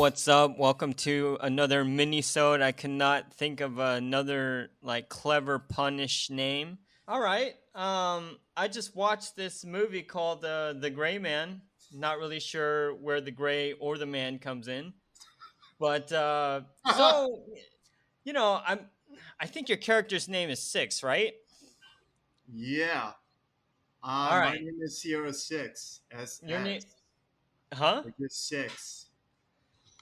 what's up? Welcome to another Minisode. I cannot think of another like clever punish name. All right. I just watched this movie called The Gray Man. Not really sure where the gray or the man comes in, but I think your character's name is Six, right? Yeah. All My right. name is Sierra Six. Your name, SS. huh? Like just six.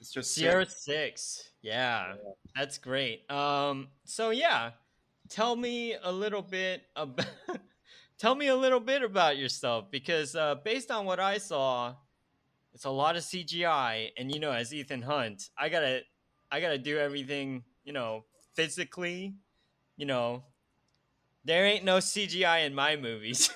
It's just Sierra six. Six. Yeah, Yeah. that's great. So yeah, tell me a little bit about tell me a little bit about yourself because based on what I saw, it's a lot of CGI, and as Ethan Hunt, I gotta do everything physically. You know, there ain't no CGI in my movies.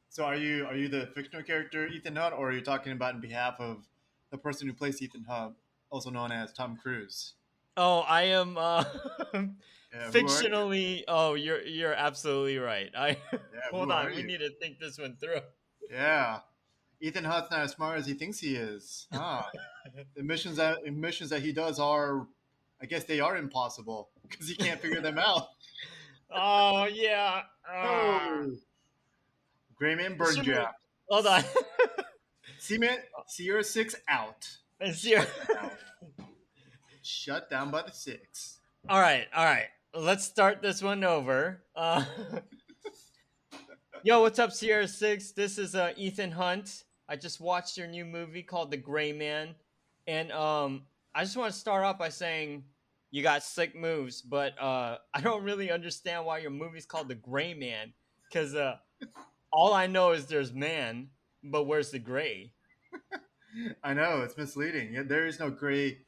So are you the fictional character Ethan Hunt, or are you talking about in behalf of the person who plays Ethan Hunt, also known as Tom Cruise? Oh, I am Yeah. Who are you? fictionally. Oh, you're absolutely right. I Yeah. Who hold are on. We you? need to think this one through. Yeah. Ethan Hunt's not as smart as he thinks he is. Huh. The missions that he does are, I guess they are impossible because he can't figure them out. Oh yeah. Oh. Grayman Should we? Burnjack. Hold on. Cement Sierra Six out. Zero. Shut down. Shut down by the six. All right. All right. Let's start this one over. Yo, what's up, Sierra Six? This is Ethan Hunt. I just watched your new movie called The Gray Man, and I just want to start off by saying you got slick moves, but I don't really understand why your movie's called The Gray Man, because all I know is there's man, but where's the gray? I know it's misleading. Yeah, there is no gray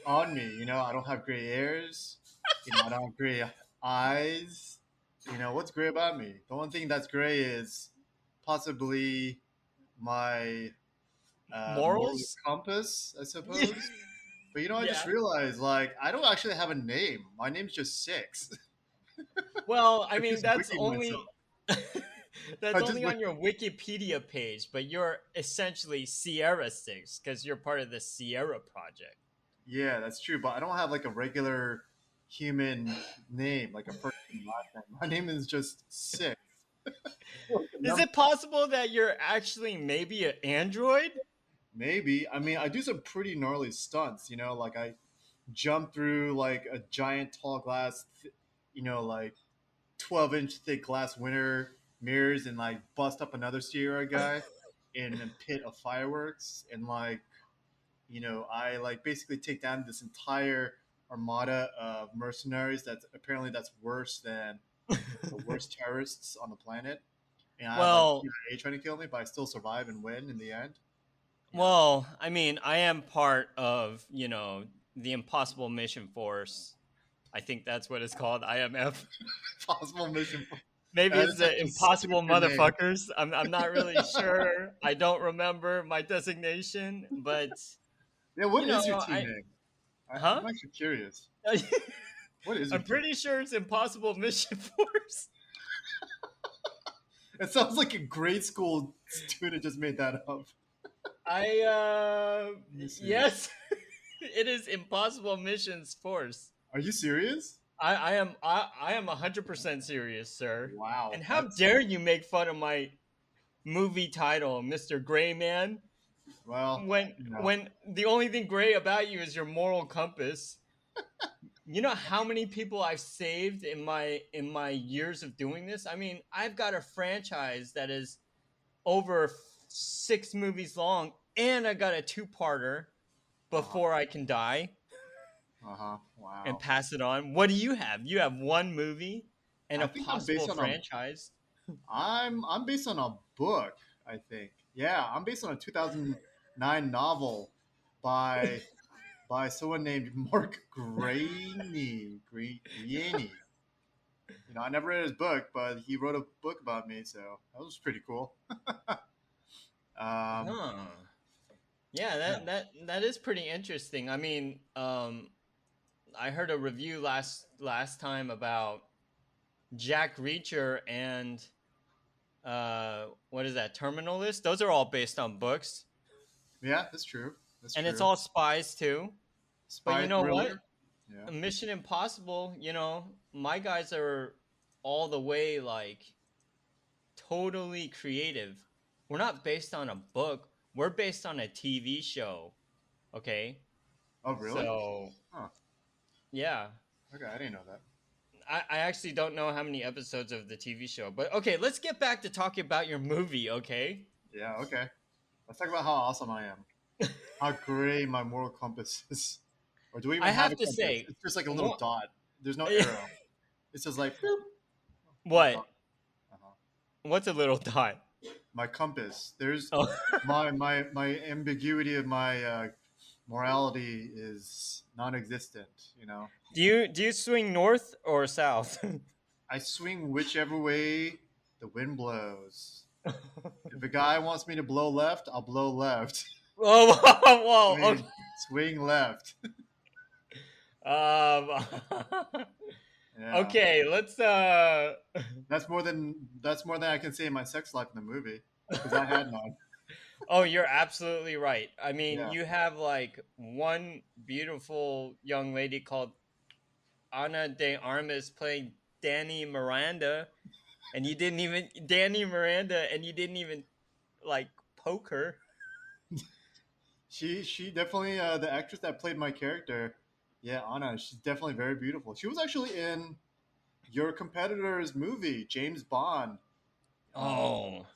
on me. I don't have gray hairs. I don't have gray eyes. What's gray about me? The one thing that's gray is possibly my moral Morals? compass, I suppose. But I just Yeah. realized I don't actually have a name. My name's just Six. Well, I I mean just that's wicking myself. only that's I just only on your Wikipedia page, but you're essentially Sierra Six because you're part of the Sierra Project. Yeah, that's true. But I don't have like a regular human name, like a first and last name. My name is just Six. Like a Is number. it possible that you're actually maybe an android? Maybe. I mean, I do some pretty gnarly stunts. Like I jump through like a giant tall glass, like 12-inch thick glass winter mirrors and like bust up another Sierra guy in a pit of fireworks. And I like basically take down this entire armada of mercenaries that's worse than the worst terrorists on the planet. And I have like Well, CIA trying to kill me, but I still survive and win in the end. Yeah. I mean, I am part of the Impossible Mission Force. I think that's what it's called, IMF. Possible mission. Maybe That it's is the such a Impossible stupid name. Motherfuckers. I'm not really sure. I don't remember my designation, but Yeah, what is your team I name? I'm huh? actually curious. What is your I'm team? pretty sure it's Impossible Mission Force. It sounds like a grade school student just made that up. I Let me see. yes, it is Impossible Missions Force. Are you serious? I am 100% serious, sir. And Wow, how that's dare you make fun of my movie title, Mr. Gray Man, well, when you know. when the only thing gray about you is your moral compass. You know how many people I've saved in my years of doing this? I mean, I've got a franchise that is over 6 movies long, and I got a two-parter Uh-huh. before I can die Uh-huh. and Wow. pass it on. What do you have? You have one movie and I a think I'm based possible on a franchise. I'm based on a book, I think. Yeah, I'm based on a 2009 novel by someone named Mark Greaney. I never read his book, but he wrote a book about me, so that was pretty cool. Um, Huh. Yeah, yeah. that is pretty interesting. I mean, I heard a review last time about Jack Reacher and what is that? Terminal List. Those are all based on books. Yeah, that's true. That's and it's true. all spies too. But Spy you know what? thriller. Yeah. Mission Impossible, my guys are all the way like totally creative. We're not based on a book. We're based on a TV show. Okay. Oh, really? So Huh. yeah. Okay, I didn't know that. I actually don't know how many episodes of the TV show, but okay, let's get back to talking about your movie, okay? Yeah. Okay. Let's talk about how awesome I am. How great my moral compass is. Or do we even I have have a to compass? say, It's just like a little wha- dot. There's no arrow. It's just like boop. That's what? all. Uh-huh. What's a little dot? My compass. There's Oh. my ambiguity of my morality is non-existent. Do you swing north or south? I swing whichever way the wind blows. If a guy wants me to blow left, I'll blow left. Whoa, whoa, I whoa. mean, swing left. Um, Yeah, okay, let's that's more than I can say in my sex life in the movie because I had none. Oh, you're absolutely right. I mean, Yeah. you have like one beautiful young lady called Ana de Armas playing Danny Miranda, and you didn't even like poke her. She definitely the actress that played my character. Yeah, Anna. She's definitely very beautiful. She was actually in your competitor's movie, James Bond. Um, Oh,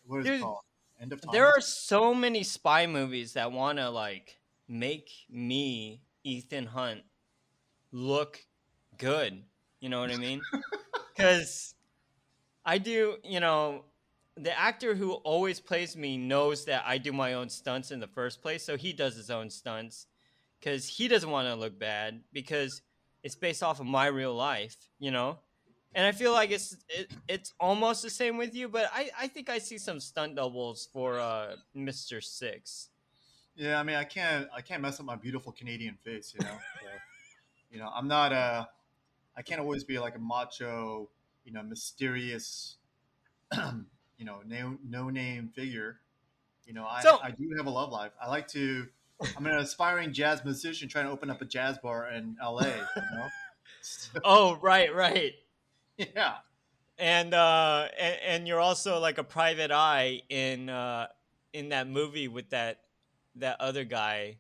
what is it dude, called? End of there Time. are so many spy movies that want to like make me Ethan Hunt look good. You know what I mean? Because I do, the actor who always plays me knows that I do my own stunts in the first place, so he does his own stunts because he doesn't want to look bad because it's based off of my real life. And I feel like it's almost the same with you, but I think I see some stunt doubles for Mr. Six. Yeah, I mean, I can't mess up my beautiful Canadian face. So, I'm not I can't always be like a macho, mysterious, no name figure. I So, I do have a love life. I'm an aspiring jazz musician trying to open up a jazz bar in LA. So, oh right, right, yeah. and you're also like a private eye in that movie with that other guy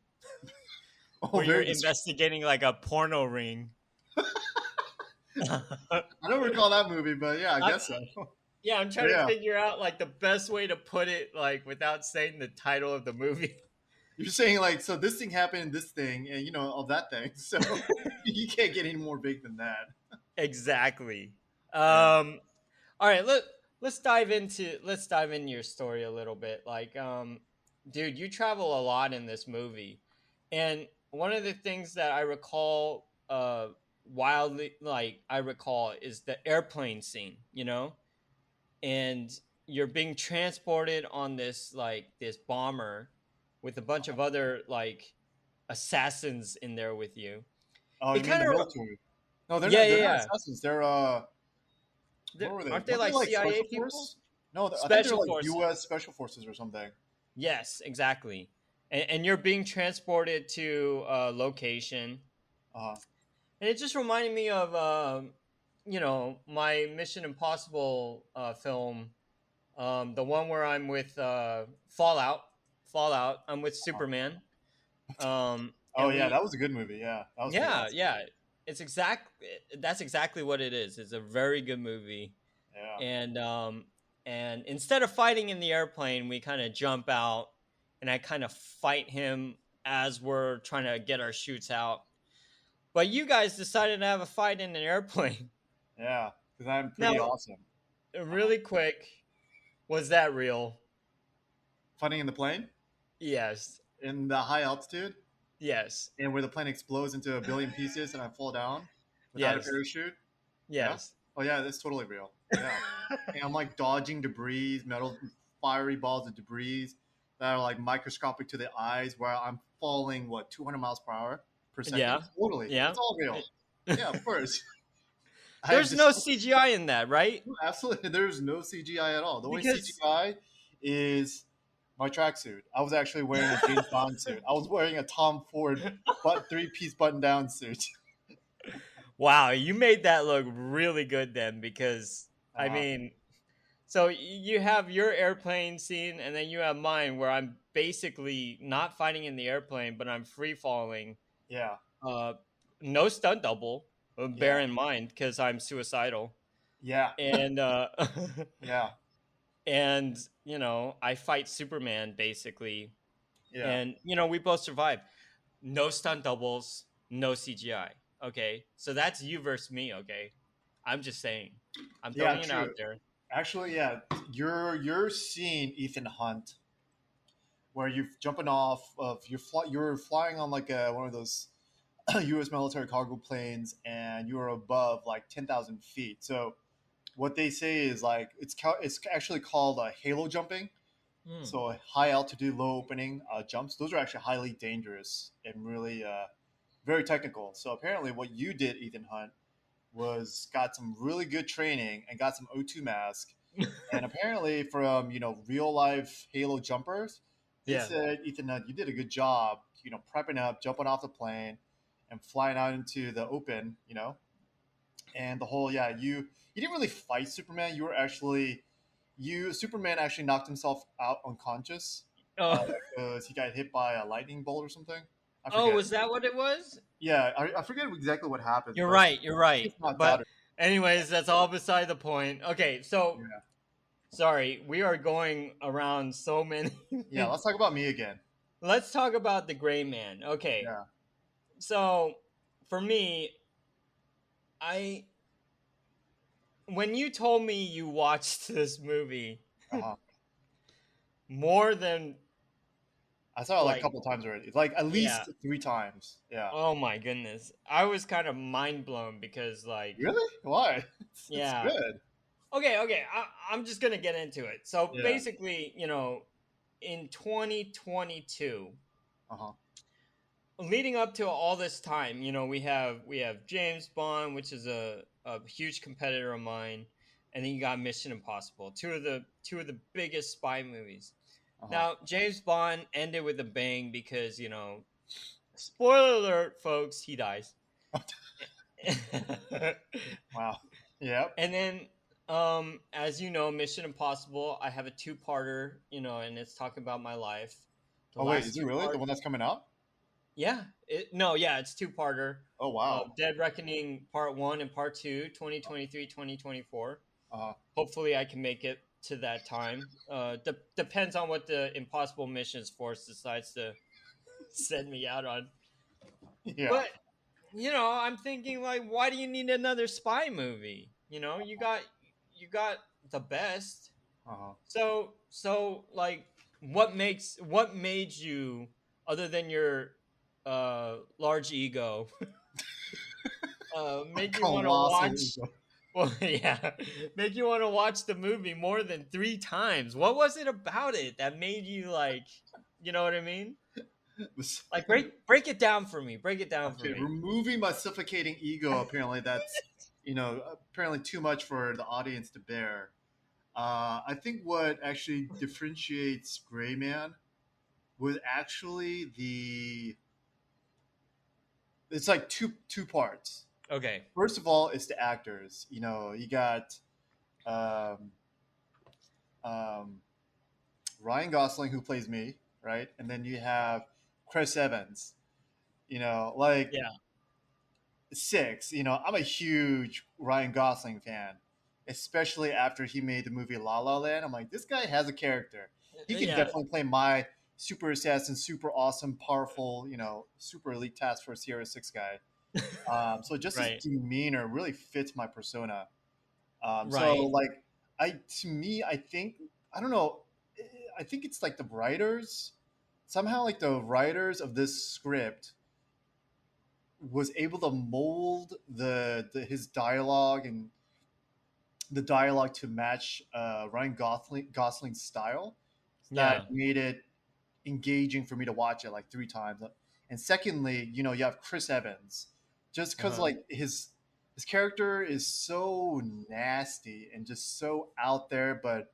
Oh, where you're very. investigating like a porno ring. I don't recall that movie, but yeah, I I, guess so. yeah, I'm But trying to yeah, figure out like the best way to put it, like without saying the title of the movie. you're saying like, so this thing happened, this thing, and of that thing. So you can't get any more big than that. Exactly. Yeah. All right, let's dive into your story a little bit. Like, dude, you travel a lot in this movie, and one of the things that I recall, wildly, like I recall, is the airplane scene. And you're being transported on this bomber with a bunch of other like assassins in there with you. Oh, It you mean kind the of, military? No, they're yeah, not. yeah, They're not yeah. assassins. They're what were they? Aren't they Weren't they like like CIA special people? force? No, I think they're Special like forces. U.S. special forces or something. Yes, exactly. And you're being transported to a location, Uh, and it just reminded me of my Mission Impossible film, the one where I'm with Fallout. Fallout. I'm with Superman. oh And yeah, we that was a good movie. Yeah, that was pretty Yeah, awesome. yeah. That's exactly what it is. It's a very good movie. Yeah. And instead of fighting in the airplane, we kind of jump out and I kind of fight him as we're trying to get our shoots out. But you guys decided to have a fight in an airplane. Yeah, because I'm Now, pretty awesome. Uh-huh. really quick, was that real? Fighting in the plane Yes. in the high altitude, Yes. and where the plane explodes into a billion pieces, and I fall down without a Yes. parachute. Yeah. Yes. Oh yeah, that's totally real. Yeah. And I'm like dodging debris, metal, fiery balls of debris that are like microscopic to the eyes, where I'm falling 200 miles per hour per second. Yeah. Totally, Yeah. it's all real. Yeah, of course. I There's no just CGI in that, right? absolutely there's no CGI at all. The only Because CGI is My tracksuit. I was actually wearing a James Bond suit. I was wearing a Tom Ford but three-piece button-down suit. Wow, you made that look really good then, because I Uh, mean, so you have your airplane scene, and then you have mine where I'm basically not fighting in the airplane, but I'm free falling. yeah, Uh, no stunt double. yeah, Bear in mind, because I'm suicidal, yeah, and yeah, and I fight Superman basically, yeah, and we both survive. No stunt doubles, no CGI. Okay, so that's you versus me. Okay, I'm just saying, I'm yeah. throwing it out True. there. Actually, yeah. You're seeing Ethan Hunt where you're jumping off of you're flying on like one of those U.S. military cargo planes, and you're above like 10,000 feet. So what they say is like it's actually called halo jumping. Hmm. So high altitude, low opening jumps. Those are actually highly dangerous and really very technical. So apparently, what you did, Ethan Hunt, was got some really good training and got some O2 mask. And apparently, from real life Halo jumpers, they Yeah. said, Ethan Hunt, you did a good job. Prepping up, jumping off the plane, and flying out into the open. And the whole you didn't really fight Superman. You were actually you Superman actually knocked himself out unconscious Oh, because he got hit by a lightning bolt or something. I oh, forget. was that what it was? Yeah, I forget exactly what happens, You're but right. You're right. he's knocked But out. anyways, that's all beside the point. Okay, so Yeah, sorry, we are going around so many. yeah. Let's talk about me again. Let's talk about the Gray Man. Okay, Yeah. so for me, I when you told me you watched this movie Uh huh. more than I saw it like a like couple times already. Like at yeah, least 3 times. Yeah. oh my goodness, I was kind of mind blown because Really? Why? It's yeah. good. Okay, I'm just gonna get into it. So Yeah. basically, in 2022, Uh huh. leading up to all this time, we have James Bond, which is a huge competitor of mine, and then you got Mission Impossible, two of the biggest spy movies. Uh huh. Now, James Bond ended with a bang because, spoiler alert, folks, he dies. Wow. Yep. And then, as you know, Mission Impossible, I have a two-parter, and it's talking about my life. The Oh wait, is last it two really the part, one that's coming out? yeah, no, yeah, it's two-parter. Oh wow. Dead Reckoning Part 1 and Part 2, 2023, 2024. Uh huh. Hopefully, I can make it to that time. Depends on what the Impossible Missions Force decides to send me out on. Yeah. But I'm thinking like, why do you need another spy movie? You got the best. Uh huh. So like, what made you, other than your large ego, make you want to Colossal watch? ego. Well, yeah, make you want to watch the movie more than 3 times. What was it about it that made you like? You know what I mean? Like, break it down for me. Break it down for Okay, me. removing my suffocating ego. Apparently, that's apparently too much for the audience to bear. I think what actually differentiates Gray Man was actually the. It's like two parts. Okay. First of all, it's the actors. You got um, um, Ryan Gosling who plays me, right, and then you have Chris Evans. Like Yeah. six. I'm a huge Ryan Gosling fan, especially after he made the movie La La Land. I'm like, this guy has a character. He can Yeah. definitely play my super assassin, super awesome, powerful, super elite task force Sierra Six guy. So just his Right. demeanor really fits my persona. So Right. like, to me, I think I don't know. I think it's like the writers somehow like the writers of this script was able to mold his dialogue and the dialogue to match Ryan Gosling's style that Yeah. made it engaging for me to watch it like 3 times. And secondly, you have Chris Evans, just because Uh-huh. like his character is so nasty and just so out there, but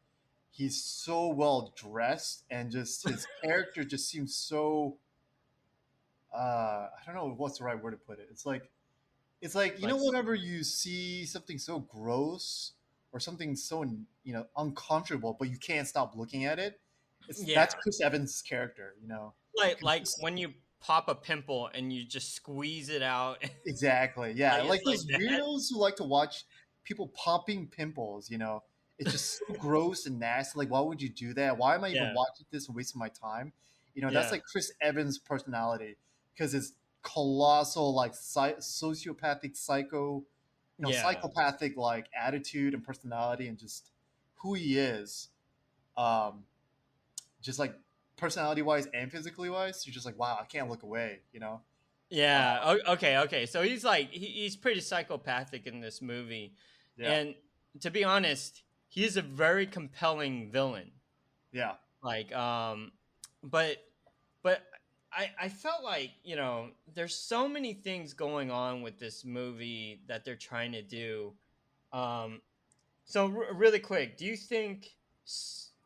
he's so well dressed, and just his character just seems so I don't know what's the right word to put it. It's like Like, whenever you see something so gross or something so uncomfortable, but you can't stop looking at it. That's yeah, Chris Evans' character. like Just when you pop a pimple and you just squeeze it out. exactly, yeah, Like it's like like those that. weirdos who like to watch people popping pimples. It's just so gross and nasty. Like, why would you do that? Why am I even Yeah, watching this and wasting my time? That's yeah, like Chris Evans' personality because it's colossal, like sociopathic, yeah, psychopathic like attitude and personality, and just who he is. Um, just like personality wise and physically wise, you're just like, wow, I can't look away. Uh, yeah. Okay, okay. So he's like he's pretty psychopathic in this movie, yeah, and to be honest, he's a very compelling villain. yeah. Like, but but I felt like there's so many things going on with this movie that they're trying to do. Um, so really quick, do you think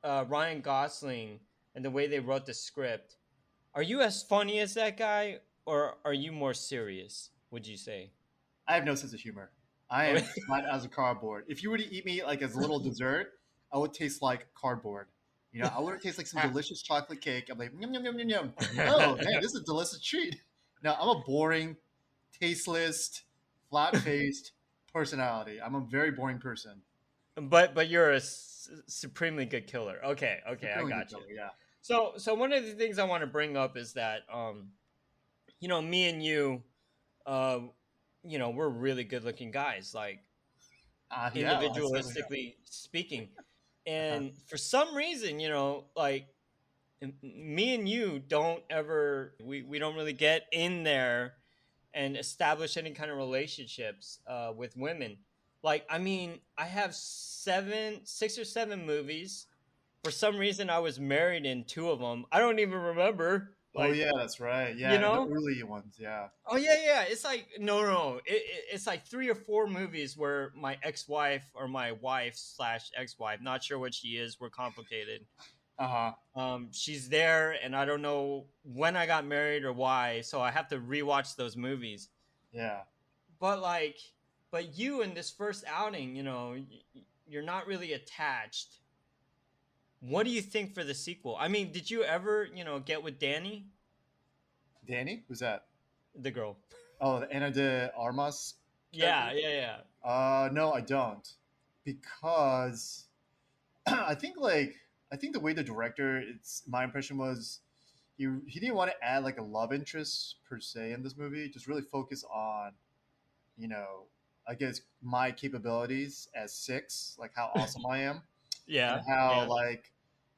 Ryan Gosling and the way they wrote the script, are you as funny as that guy, or are you more serious? Would you say? I have no sense of humor. I Oh, am flat as a cardboard. If you were to eat me like as a little dessert, I would taste like cardboard. I would taste like some delicious chocolate cake. I'm like, yum, yum, yum, yum, yum. Oh, man, this is a delicious treat. Now, I'm a boring, tasteless, flat faced personality. I'm a very boring person. but you're a supremely good killer. Okay, okay, I Supremely good got you. color, yeah. So one of the things I want to bring up is that me and you, uh, we're really good looking guys, like Yeah, I certainly individualistically speaking. am. And for some reason, like me and you don't ever we don't really get in there and establish any kind of relationships with women. Like, I mean, I have 6 or 7 movies. For some reason, I was married in 2 of them. I don't even remember. Oh, Like, yeah, that's right. you Yeah, the know? early ones, yeah. Oh yeah, yeah. It's like no. It's like 3 or 4 movies where my ex-wife or my wife/ex-wife, not sure what she is, we're complicated. Uh huh. She's there, and I don't know when I got married or why, so I have to rewatch those movies. Yeah. But like, but you in this first outing, you're not really attached. What do you think for the sequel? I mean, did you ever, get with Danny, Danny? Who's that? the girl? Oh, the Ana de Armas Yeah, character? yeah, yeah, No, I don't, because I think the way the director, it's my impression was he didn't want to add like a love interest per se in this movie. Just really focus on you know I guess my capabilities as six, like how awesome I am, and yeah, how yeah. like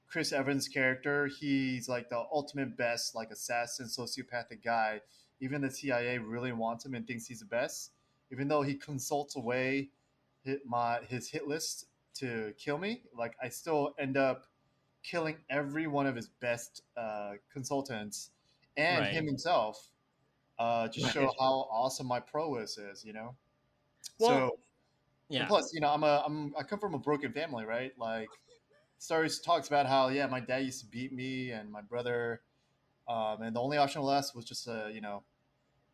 Chris Evans' character, he's like the ultimate best like assassin sociopathic guy. Even the CIA really wants him and thinks he's the best, even though he consults away his hit list to kill me. Like, I still end up killing every one of his best consultants and Right, him himself, to show right. how awesome my prowess is. Well, So, and yeah. plus, I come from a broken family, right? Like, Stars talks about how, yeah, my dad used to beat me and my brother, and the only option left was just to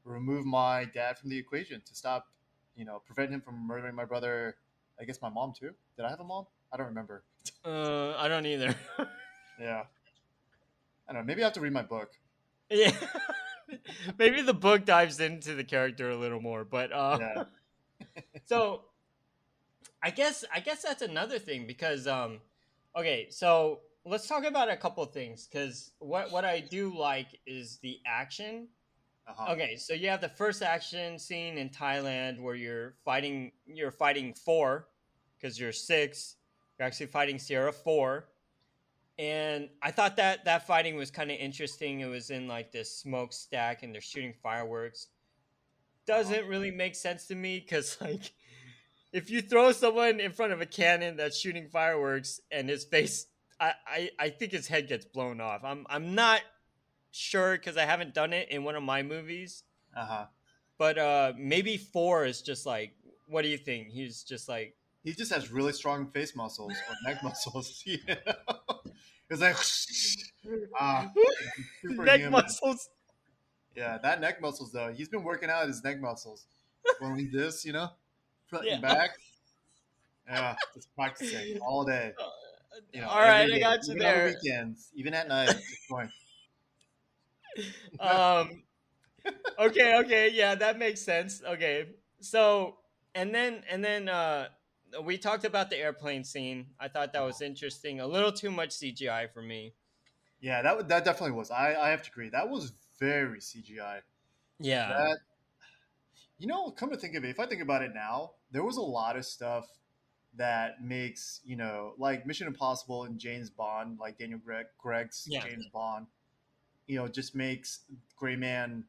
remove my dad from the equation to stop, prevent him from murdering my brother. I guess my mom too. Did I have a mom? I don't remember. I don't either. Yeah, I don't know. Maybe I have to read my book. Yeah. Maybe the book dives into the character a little more, but Yeah. so I guess that's another thing because okay, so let's talk about a couple of things because what I do like is the action. Uh huh. Okay, so you have the first action scene in Thailand where you're fighting four because you're six. You're actually fighting Sierra 4. And I thought that fighting was kind of interesting. It was in like this smokestack and they're shooting fireworks. Uh huh. Doesn't really make sense to me because like if you throw someone in front of a cannon that's shooting fireworks and his face, I think his head gets blown off. I'm not sure because I haven't done it in one of my movies, Uh huh. but maybe 4 is just like, what do you think? He's just like He just has really strong face muscles or neck muscles. You know? It's like I'm Neck superhuman. muscles. Yeah, that neck muscles though. He's been working out his neck muscles. Going like this, front Yeah. and back. Yeah, just practicing all day. All Every right, I day, got you even on the there. weekends, even at night. Just going. Um. Okay. Okay. Yeah, that makes sense. Okay. So, and then we talked about the airplane scene. I thought that was interesting. A little too much CGI for me. Yeah, that definitely was. I have to agree. That was very CGI. Yeah. That come to think of it, if I think about it now, there was a lot of stuff that makes like Mission Impossible and James Bond, like Greg's Yeah. James Bond, just makes Gray Man,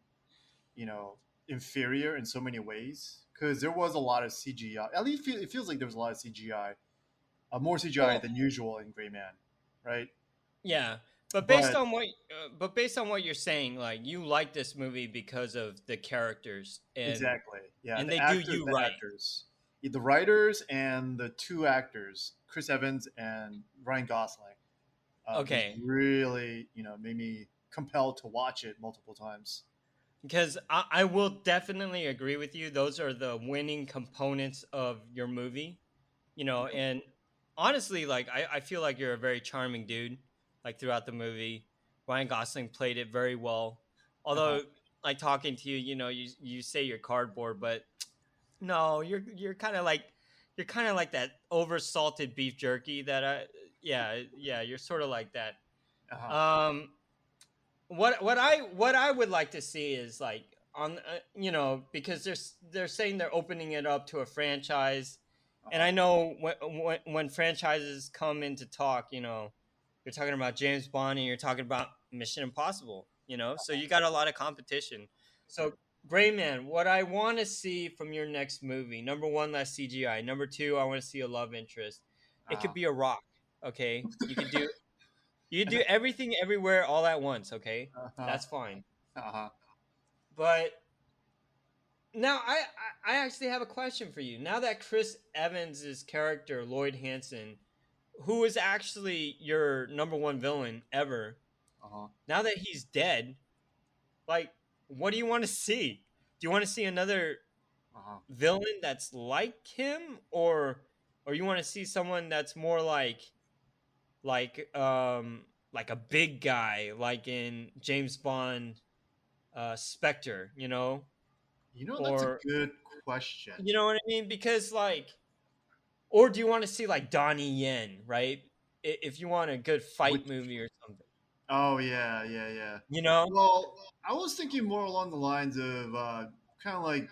you know, inferior in so many ways because there was a lot of CGI. At least it feels like there was a lot of CGI, more CGI Well, than usual in Gray Man, right? yeah. But based But on what you're saying, like you like this movie because of the characters exactly, yeah, and the they do actors, you right. the writers, and the two actors, Chris Evans and Ryan Gosling, just Okay. really, made me compelled to watch it multiple times. Because I will definitely agree with you. Those are the winning components of your movie, and honestly, like I feel like you're a very charming dude, like throughout the movie. Ryan Gosling played it very well. Uh-huh. Although, like talking to you, you say you're cardboard, but no, you're kind of like that over salted beef jerky that yeah, you're sort of like that. Uh-huh. Um, what I would like to see is like on because they're saying they're opening it up to a franchise, and Uh-huh. I know when franchises come into talk, you're talking about James Bond and you're talking about Mission Impossible, so you got a lot of competition. So Gray Man, what I want to see from your next movie, number one, less CGI. Number two, I want to see a love interest. It could Uh-huh. be a rock. Okay, you do everything everywhere all at once, okay? Uh-huh. That's fine. Uh-huh. But now I actually have a question for you. Now that Chris Evans's character, Lloyd Hansen, who is actually your number one villain ever, Uh-huh. now that he's dead, like what do you want to see? Do you want to see another Uh-huh. villain that's like him or you want to see someone that's more like a big guy like in James Bond Spectre, That's a or good question. you know what I mean? Because like, or do you want to see like Donnie Yen, right? If you want a good Which fight movie or something, Oh yeah, yeah, yeah. you know? Well, I was thinking more along the lines of kind of like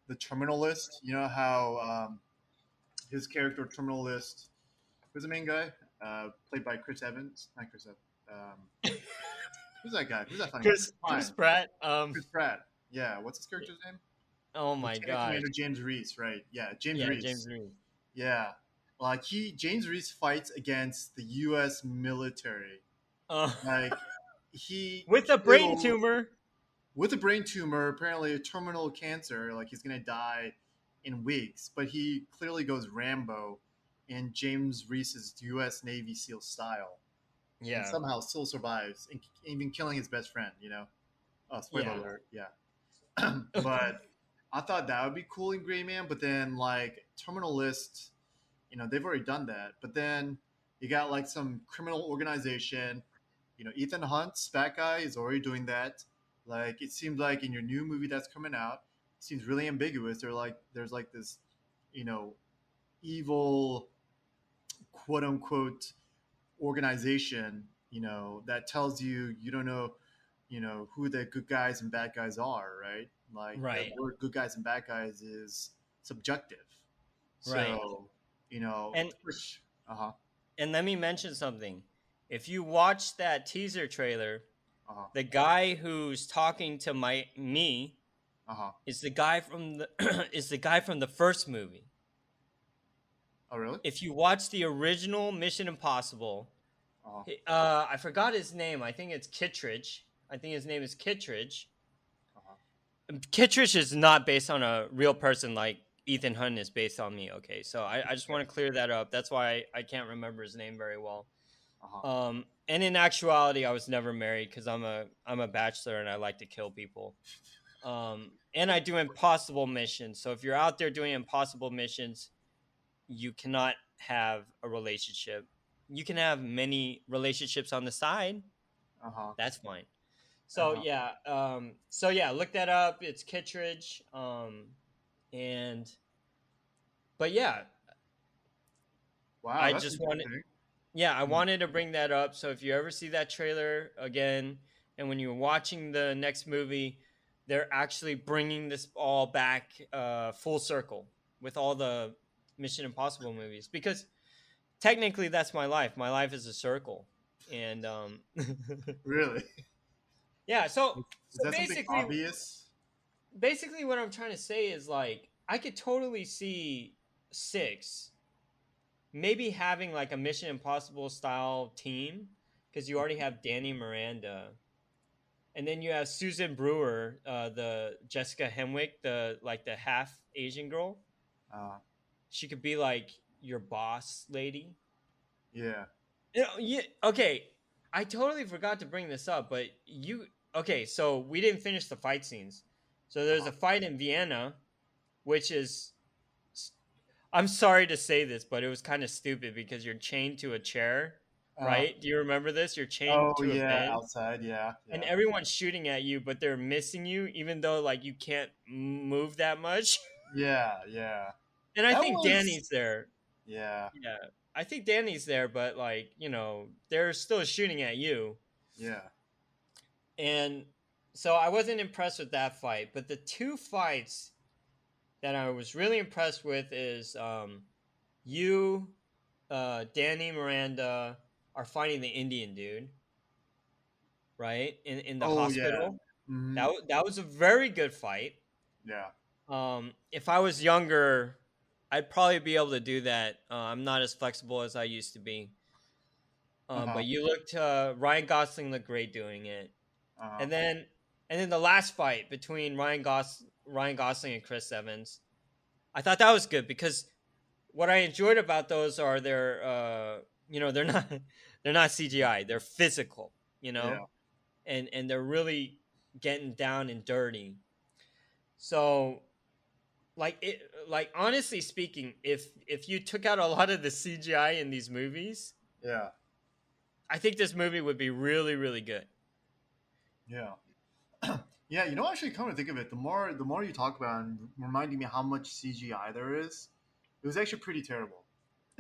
the Terminal List. You know how his character Terminal List was the main guy, played by Chris Evans. Not Chris Evans. Who's that guy? Who's that funny guy? Chris Fine. Pratt. Chris Pratt. Yeah. What's his character's name? Oh my Lieutenant gosh. Commander James Reese. Right. Yeah. James Yeah, James Reese. Reed. Yeah. Like James Reese fights against the U.S. military. Uh, Like he with a brain killed tumor. with a brain tumor, apparently a terminal cancer, like he's gonna die in weeks. But he clearly goes Rambo in James Reese's U.S. Navy SEAL style, and Yeah, somehow still survives, and even killing his best friend. Spoiler yeah, alert. Yeah, but I thought that would be cool in Gray Man. But then like Terminal List, they've already done that. But then you got like some criminal organization. Ethan Hunt's Bat Guy is already doing that. Like it seems like in your new movie that's coming out, it seems really ambiguous. There's like this, you know, evil quote unquote organization, that tells you don't know, who the good guys and bad guys are, right? Like the right, word good guys and bad guys is subjective. right. So, And uh huh, and let me mention something. If you watch that teaser trailer, uh huh, the guy who's talking to me uh huh. is the guy from the is the guy from the first movie. Oh, really? If you watch the original Mission Impossible, Uh huh, I forgot his name. I think it's Kittredge. I think his name is Kittredge. uh huh. Kittredge is not based on a real person like Ethan Hunt is based on me. Okay, so I just Okay. want to clear that up. That's why I can't remember his name very well. Uh-huh. And in actuality, I was never married because I'm a bachelor and I like to kill people. And I do impossible missions. So if you're out there doing impossible missions, you cannot have a relationship. You can have many relationships on the side. Uh-huh. That's fine. So Uh-huh. yeah, look that up. It's Kittredge. And but yeah, Wow, I that's just wanted interesting. yeah, I Hmm. wanted to bring that up. So if you ever see that trailer again, and when you're watching the next movie, they're actually bringing this all back full circle with all the Mission Impossible movies because technically that's my life. My life is a circle, and Really? yeah. So Is so that something obvious? basically, what I'm trying to say is like I could totally see six maybe having like a Mission Impossible style team because you already have Danny Miranda, and then you have Susan Brewer, the Jessica Henwick, the like the half Asian girl. Uh, She could be like your boss lady. yeah. Yeah. Okay. I totally forgot to bring this up, but you okay? So we didn't finish the fight scenes. So there's Uh-huh. a fight in Vienna, which is I'm sorry to say this, but it was kind of stupid because you're chained to a chair, Uh, right? Do you remember this? You're oh chained to a yeah, bed outside. Yeah, and yeah. everyone's shooting at you, but they're missing you, even though like you can't move that much. Yeah, yeah. And I That think was Danny's there. yeah, Yeah. I think Danny's there, but like, they're still shooting at you. yeah. And so I wasn't impressed with that fight, but the two fights that I was really impressed with is you Danny Miranda are fighting the Indian dude, right? In the Oh yeah. hospital. Hmm. That was a very good fight. Yeah. If I was younger, I'd probably be able to do that. I'm not as flexible as I used to be. Uh-huh. But you looked Ryan Gosling looked great doing it. Uh-huh. And then the last fight between Ryan Gosling and Chris Evans. I thought that was good because what I enjoyed about those are they're not they're not CGI. They're physical, Yeah. and they're really getting down and dirty. So like honestly speaking, if you took out a lot of the CGI in these movies, Yeah. I think this movie would be really really good. Yeah. Yeah, actually come to think of it, the more you talk about it and reminding me how much CGI there is, it was actually pretty terrible.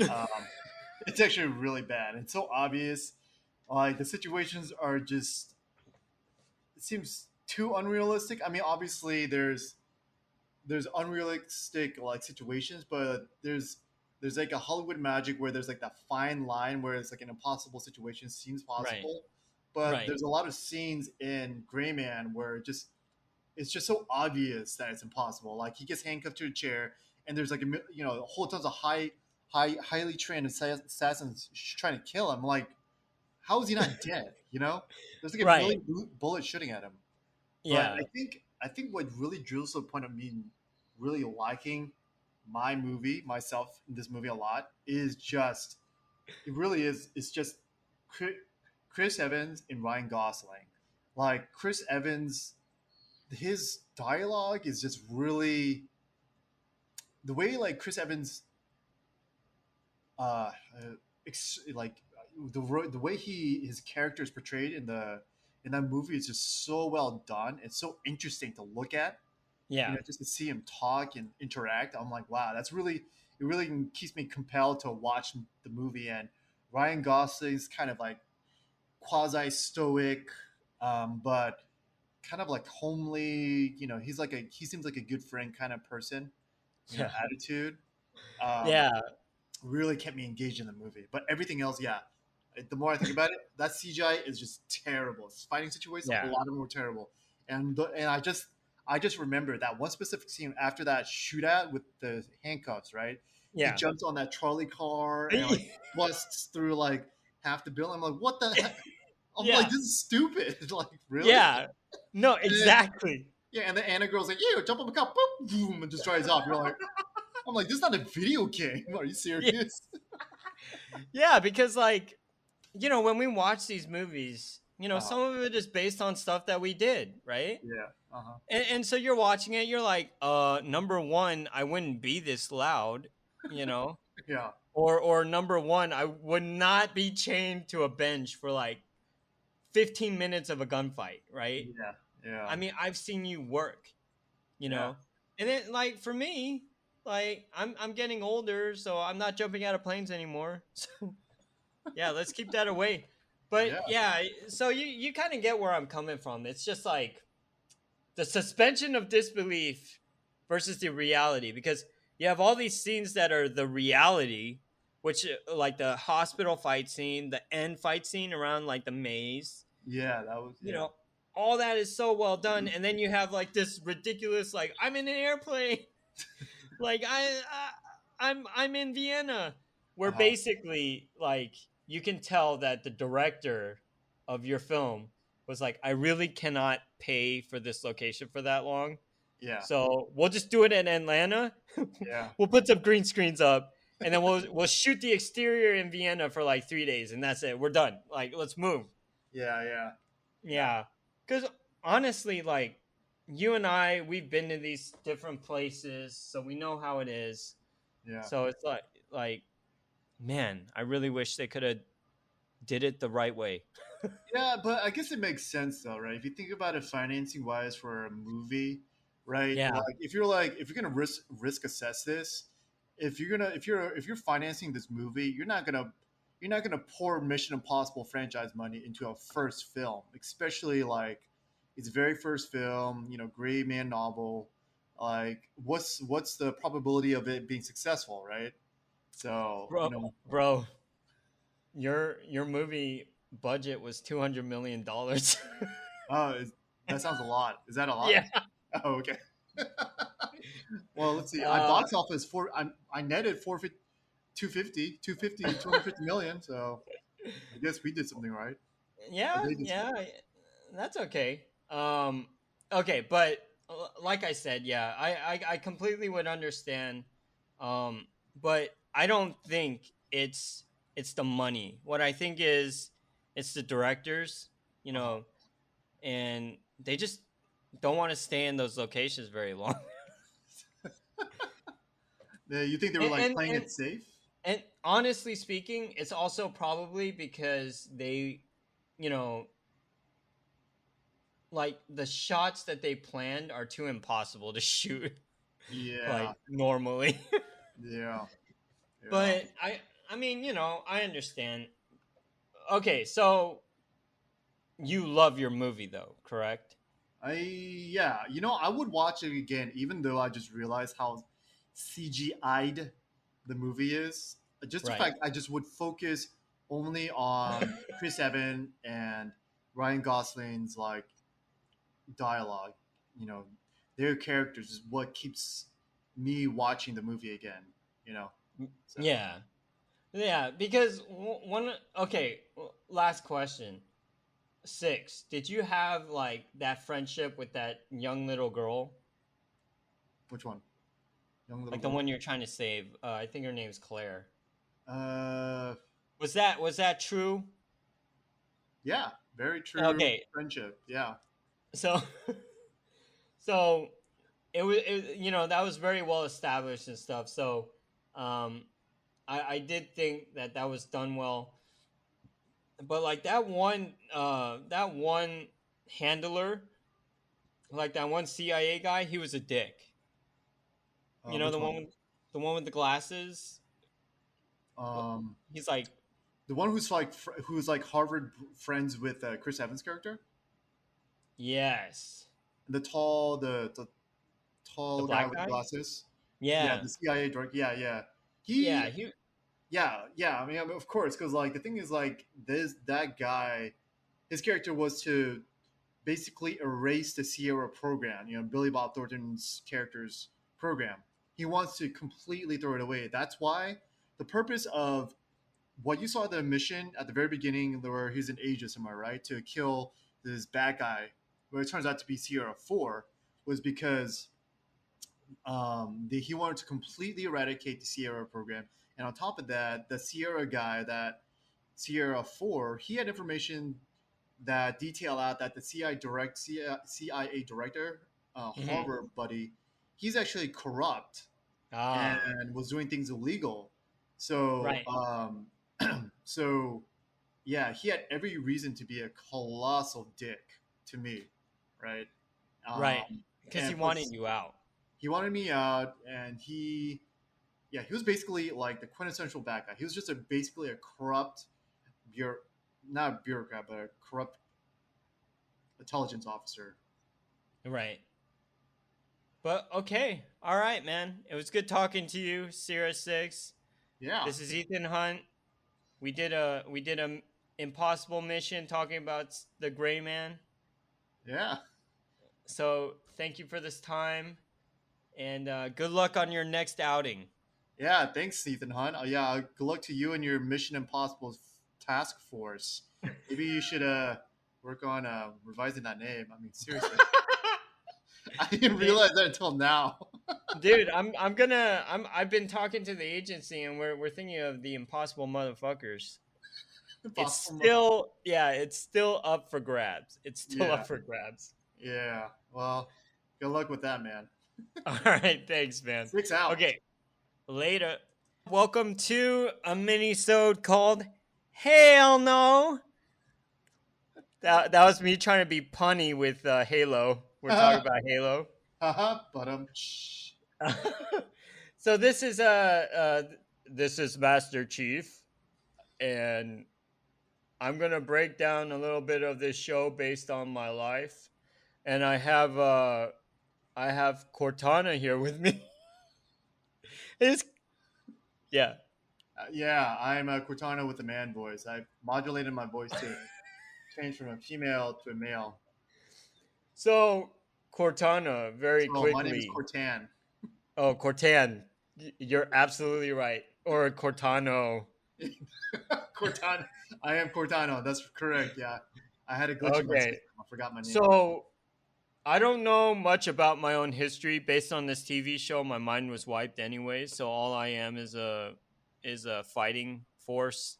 Um, it's actually really bad. It's so obvious. Like the situations are just it seems too unrealistic. I mean, obviously there's unrealistic like situations, but there's like a Hollywood magic where there's like that fine line where it's like an impossible situation seems Right. possible. But Right. there's a lot of scenes in Gray Man where it's just so obvious that it's impossible. Like he gets handcuffed to a chair, and there's like a whole tons of highly trained assassins trying to kill him. Like, how is he not dead? There's like a Right. million bullets shooting at him. But Yeah. I think what really drills to the point of me really liking myself in this movie a lot is just it really is it's just Chris Evans and Ryan Gosling. Like Chris Evans, his dialogue is just really the way like Chris Evans uh, like the way his character is portrayed in that movie is just so well done. It's so interesting to look at. Yeah. Just to see him talk and interact. I'm like, wow, it really keeps me compelled to watch the movie. And Ryan Gosling's kind of like quasi stoic, but kind of like homely. He seems like a good friend kind of person. Yeah. Attitude. Um, Yeah. really kept me engaged in the movie. But everything else, yeah. The more I think about it, that CGI is just terrible. Fighting situations, a Yeah. lot of them were terrible. And I just remember that one specific scene after that shootout with the handcuffs. Right, he Yeah. jumps on that trolley car and like busts through like half the building. I'm like, what the heck? I'm like, Yeah. this is stupid. Like, really? Yeah. No, And then exactly. yeah, and then Anna girl's like, "Yeah, jump on the car, boom, boom," and just drives off. You're like, I'm like, this is not a video game. Are you Yeah, serious? yeah, because like when we watch these movies, Uh-huh. some of it is based on stuff that we did, right? Yeah. Uh-huh. And so you're watching it, you're like, number one, I wouldn't be this loud, you know, Yeah. or number one, I would not be chained to a bench for like 15 minutes of a gunfight, right? Yeah. Yeah. I mean, I've seen you work, you Yeah. know, and then like for me, like I'm getting older, so I'm not jumping out of planes anymore. So yeah, let's keep that away. But Yeah. yeah, so you kind of get where I'm coming from. It's just like the suspension of disbelief versus the reality, because you have all these scenes that are the reality, which like the hospital fight scene, the end fight scene around like the maze, Yeah. That was you yeah. know, all that is so well done. And then you have like this ridiculous, like, I'm in an airplane, like I'm in Vienna, where Uh-huh. basically like you can tell that the director of your film was like, I really cannot pay for this location for that long, Yeah. so we'll just do it in Atlanta. Yeah. We'll put some green screens up, and then we'll shoot the exterior in Vienna for like 3 days, and that's it. We're done. Like, let's move. Yeah. Yeah. Yeah. Yeah, because honestly, like you and I, we've been to these different places, so we know how it is. Yeah. So it's like, man, I really wish they could have did it the right way. Yeah, but I guess it makes sense though, right? If you think about it financing wise for a movie, right? Yeah, If you're gonna risk assess this, if you're financing this movie, you're not gonna pour Mission Impossible franchise money into a first film, especially like its very first film, gray man novel. Like what's the probability of it being successful, right? So, bro, your movie budget was $200 million. oh, that sounds a lot. Is that a lot? Yeah. Oh, okay. Well, let's see. I Uh, box office I netted 250 million. So I guess we did something right. Or yeah, they did something yeah, right. that's okay. Okay, but like I said, yeah, I completely would understand. But I don't think it's the money. What I think is it's the directors, you Uh-huh. know, and they just don't want to stay in those locations very long. You think they were and, like and playing and it safe? and honestly speaking, it's also probably because they, you know, like the shots that they planned are too impossible to shoot like Yeah, normally. yeah, yeah. But I mean, I understand. Okay, so you love your movie though, correct? Yeah. I would watch it again, even though I just realized how CGI'd the movie is. Just the Right. fact I just would focus only on Chris Evans and Ryan Gosling's like dialogue. You know, their characters is what keeps me watching the movie again. You know, so Yeah. Yeah, because one okay, last question. Six, did you have like that friendship with that young little girl? which one? Young little Like the girl. one you're trying to save? I think her name's Claire. Uh, Was that true? yeah, very true Okay, friendship. Yeah, so so that was very well established and stuff. So um, I did think that was done well, but like that one handler, like that one CIA guy, he was a dick. You know which the one? one with the glasses. Um, He's like, the one who's like Harvard friends with Chris Evans' character, yes, the the tall guy black with the guy. glasses. Yeah, Yeah, the CIA director. Yeah, yeah. yeah, He he yeah. I mean, of course, because like the thing is like that guy, his character was to basically erase the Sierra program. Billy Bob Thornton's character's program. He wants to completely throw it away. That's why the purpose of what you saw the mission at the very beginning, where he's an ageist, am I right, to kill this bad guy, where it turns out to be Sierra 4, was because he wanted to completely eradicate the Sierra program, and on top of that, the Sierra guy, that Sierra 4, he had information that detail out that the CIA director, Hmm. Harvard buddy, he's actually corrupt Ah, and was doing things illegal. So, right, so yeah, he had every reason to be a colossal dick to me, right? right. Um, Because he and wanted plus, you out. he wanted me out, and yeah, he was basically like the quintessential bad guy. He was just basically a corrupt, bureau, not a bureaucrat, but a corrupt intelligence officer. Right. But okay. All right, man. It was good talking to you, Sierra 6. Yeah, This is Ethan Hunt. We did a impossible mission talking about the gray man. yeah, So, thank you for this time and good luck on your next outing. yeah. Thanks, Ethan Hunt. Yeah, good luck to you and your Mission Impossible task force. Maybe you should work on revising that name. I mean, seriously, I didn't Dude, realize that until now. dude, I've been talking to the agency and we're thinking of the impossible motherfuckers. It's Impossible. still, yeah, it's still up for grabs. It's still Yeah, up for grabs. yeah. Well, good luck with that, man. All right, thanks, man. Six out. Okay, later. Welcome to a mini-sode called Hell No. That was me trying to be punny with Halo. We're talking about Halo. Haha, but So this is Master Chief, and I'm gonna break down a little bit of this show based on my life, and I have Cortana here with me. It's yeah. yeah, I'm Cortana with the man voice. I modulated my voice to change from a female to a male. So Cortana, very So my name is quickly. Cortan. Oh, Cortan, you're absolutely right. Or Cortano. Cortana. I am Cortano. That's correct. Yeah, I had a glitch in my Okay. system. I forgot my name. So I don't know much about my own history based on this TV show. My mind was wiped anyway, so all I am is a fighting force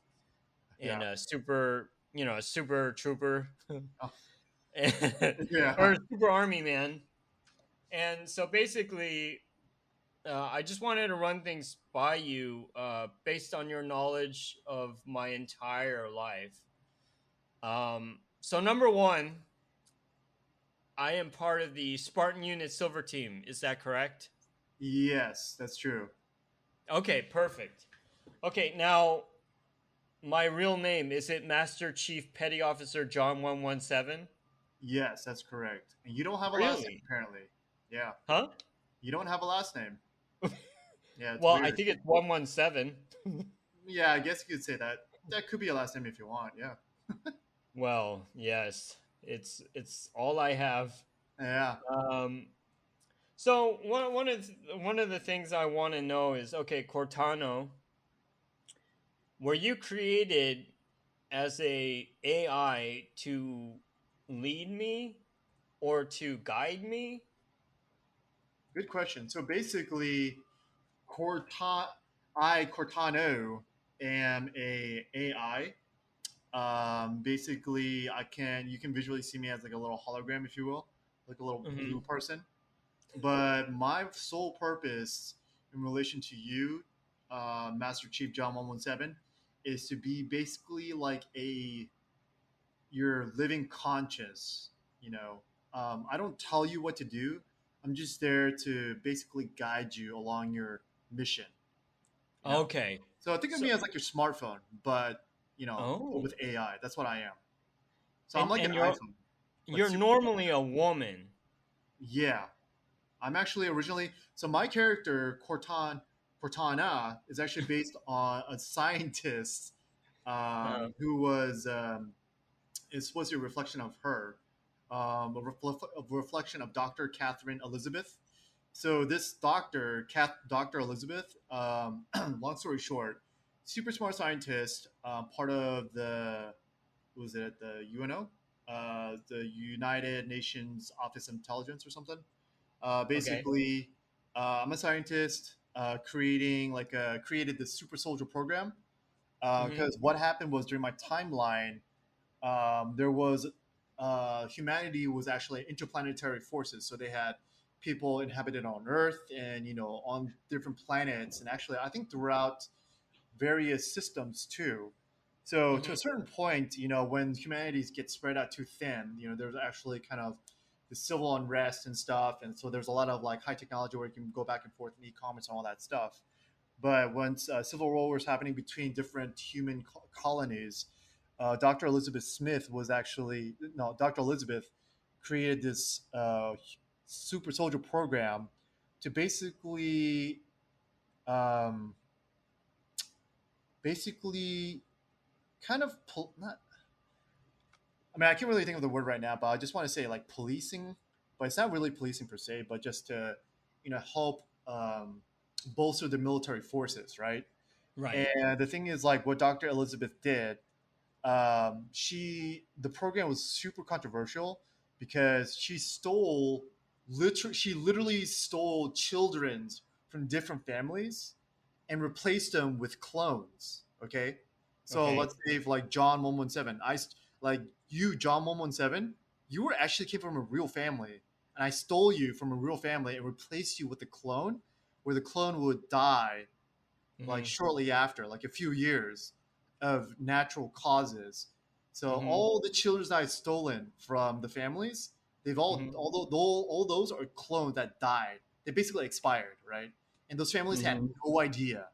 and Yeah. a super, a super trooper Oh, or yeah. a super army man. And so basically, I just wanted to run things by you based on your knowledge of my entire life. So number one, I am part of the Spartan Unit Silver Team. Is that correct? Yes, that's true. Okay, perfect. Okay, now my real name is it Master Chief Petty Officer John 117? Yes, that's correct. And you don't have a last name Really? apparently. Yeah, Huh? you don't have a last name. Yeah, it's Well, I weird. think it's 117. Yeah, I guess you could say that. That could be a last name if you want. Yeah. Well, yes. It's all I have. Yeah. Um so one of the things I want to know is okay, Cortano, were you created as a AI to lead me or to guide me? Good question. So basically, Corta- I Cortano am a AI. Basically, you can visually see me as like a little hologram, if you will, like a little blue Mhm. person. But my sole purpose in relation to you, Master Chief John 117, is to be basically like your living conscious. You know, I don't tell you what to do. I'm just there to basically guide you along your mission. You know, Okay. so think of So me as like your smartphone, but but oh. with AI. That's what I am. So I'm like an And iPhone, but you're super normally a woman. yeah. I'm actually originally so my character Cortana is actually based on a scientist Uh, who was is supposed to be a reflection of her, a reflection of Dr. Catherine Elizabeth. So this Dr. Elizabeth, long story short, super smart scientist, part of what was it, the UNO, the United Nations Office of Intelligence or something. okay. Basically, I'm a scientist creating created this super soldier program Mm-hmm. because what happened was during my timeline there was humanity was actually interplanetary forces, so they had people inhabited on Earth and on different planets, and actually I think throughout various systems too. So to a Mm-hmm. certain point, when humanities get spread out too thin, there's actually kind of the civil unrest and stuff, and so there's a lot of like high technology where you can go back and forth in e-commerce and all that stuff. But once civil war was happening between different human colonies, Dr. Elizabeth Smith was actually no, Dr. Elizabeth created this super soldier program to um, basically kind of not. I mean, I can't really think of the word right now, but I just want to say like policing, but it's not really policing per se, but just to help bolster the military forces, right? Right. And the thing is, like what Dr. Elizabeth did, the program was super controversial because she literally stole children from different families and replaced them with clones. Okay, so Okay. let's say if like John 117, like you John 117, you were actually came from a real family, and I stole you from a real family and replaced you with a clone, where the clone would die like Mm-hmm. shortly after, like a few years of natural causes. So Mm-hmm. all the children I've stolen from the families, they've Mm-hmm. all those are clones that died. They basically expired, right? And those families had Mm-hmm. no idea.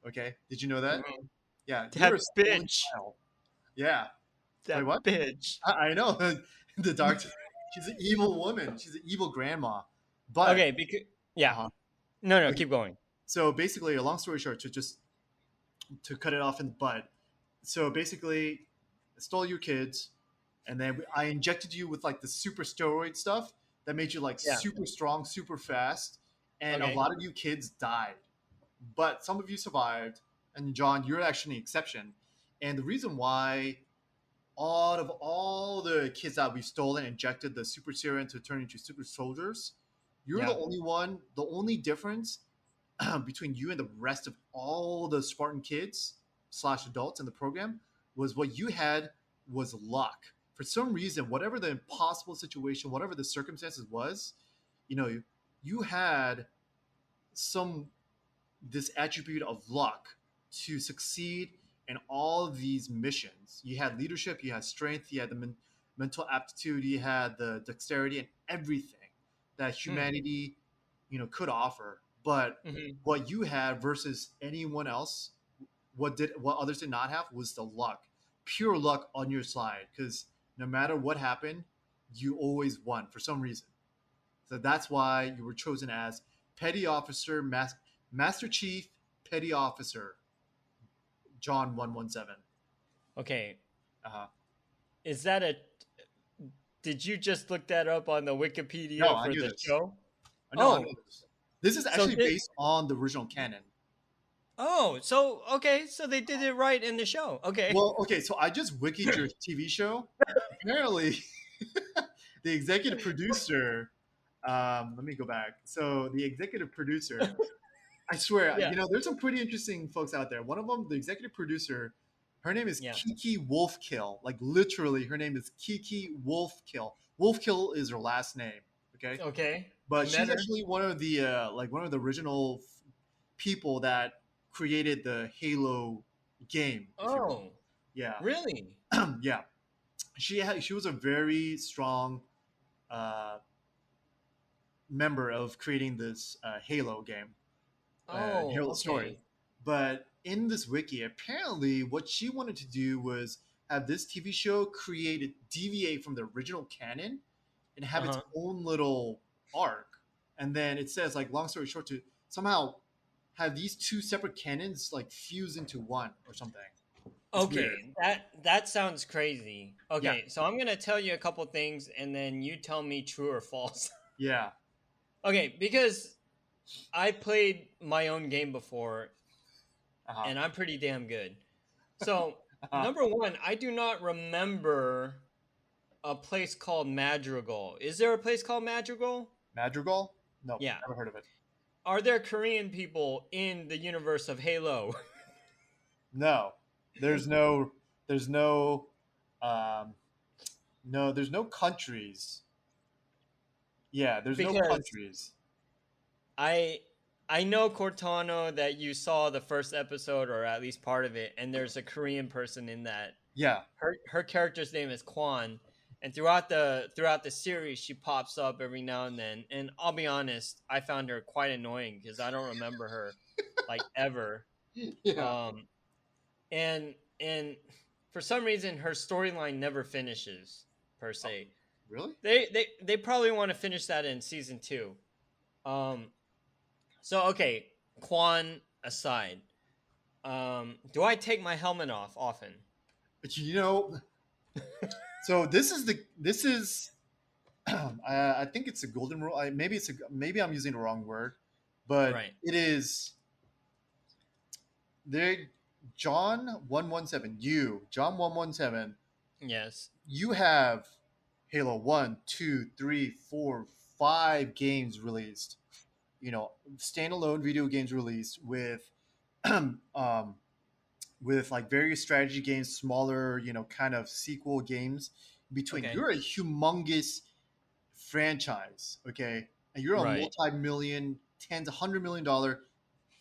Okay, did you know that? Mm-hmm. Yeah, you're a That stolen bitch. child. Yeah. Wait, That what? bitch. I know. The dark. She's an evil woman. She's an evil grandma. But Okay. Because yeah. uh No. No. okay. Keep going. So basically, a long story short, to cut it off in the butt. So basically, I stole your kids, and then I injected you with like the super steroid stuff that made you like Yeah. super strong, super fast, and a Okay. lot of you kids died, but some of you survived. And John, you're actually an exception. And the reason why out of all the kids that we've stolen, injected the super serum to turn into super soldiers, you're the Yeah. only one. The only difference between you and the rest of all the Spartan kids slash adults in the program was what you had was luck. For some reason, whatever the impossible situation, whatever the circumstances was, you know, you had some this attribute of luck to succeed in all of these missions. You had leadership, you had strength, you had the mental aptitude, you had the dexterity and everything that Hmm. humanity, could offer. But Mm-hmm. what you had versus anyone else, what others did not have was the luck, pure luck on your side. Because no matter what happened, you always won for some reason. So that's why you were chosen as Petty Officer, Master Chief, Petty Officer, John 117. Okay. Uh-huh. Is that a? Did you just look that up on the No, Wikipedia I for knew the this. show? I know Oh. this. This is So actually did. based on the original canon. Oh. So okay. So they did it right in the show. Okay. Well, okay, so I just wikied your TV show. Apparently, the executive producer, let me go back. So the executive producer, I swear, Yeah. there's some pretty interesting folks out there. One of them, the executive producer, her name is Yeah. Kiki Wolfkill. Like literally, her name is Kiki Wolfkill. Wolfkill is her last name. Okay, Okay. I but met she's her. actually one of the original people that created the Halo game, if you will. Oh. Yeah, Really? yeah. She was a very strong uh, member of creating this Halo game. Oh. Halo story. Okay. But in this wiki, apparently, what she wanted to do was have this TV show deviate from the original canon and Uh have its huh. own little arc. And then it says, like, long story short, to somehow have these two separate canons like fuse into one or something. It's weird. Okay. That sounds crazy. Yeah, Okay. So I'm gonna tell you a couple things, and then you tell me true or false. yeah, Okay. Because I played my own game before, uh-huh. and I'm pretty damn good. So Uh-huh. number one, I do not remember a place called Madrigal. Is there a place called Madrigal? Madrigal? Nope, Yeah. never heard of it. Are there Korean people in the universe of Halo? No, there's no, there's no, um, no, there's no countries. Yeah, there's no Because countries. I I know Cortana that you saw the first episode or at least part of it, and there's a Korean person in that. Yeah, Her character's name is Kwan, and throughout the series she pops up every now and then. And I'll be honest, I found her quite annoying because I don't remember her like ever. yeah. Um, and for some reason her storyline never finishes per Oh, se. really? They probably want to finish that in season two. Um, so okay, Quan aside, do I take my helmet off often? But you know, so this is I think it's a golden rule. Maybe I'm using the wrong word, but Right. it is there. John 117. Yes. You have Halo 1, 2, 3, 4, 5 games released. You know, standalone video games released um, with like various strategy games, smaller, kind of sequel games between. Okay. You're a humongous franchise, okay? And you're a Right. multi-million, tens, $100 million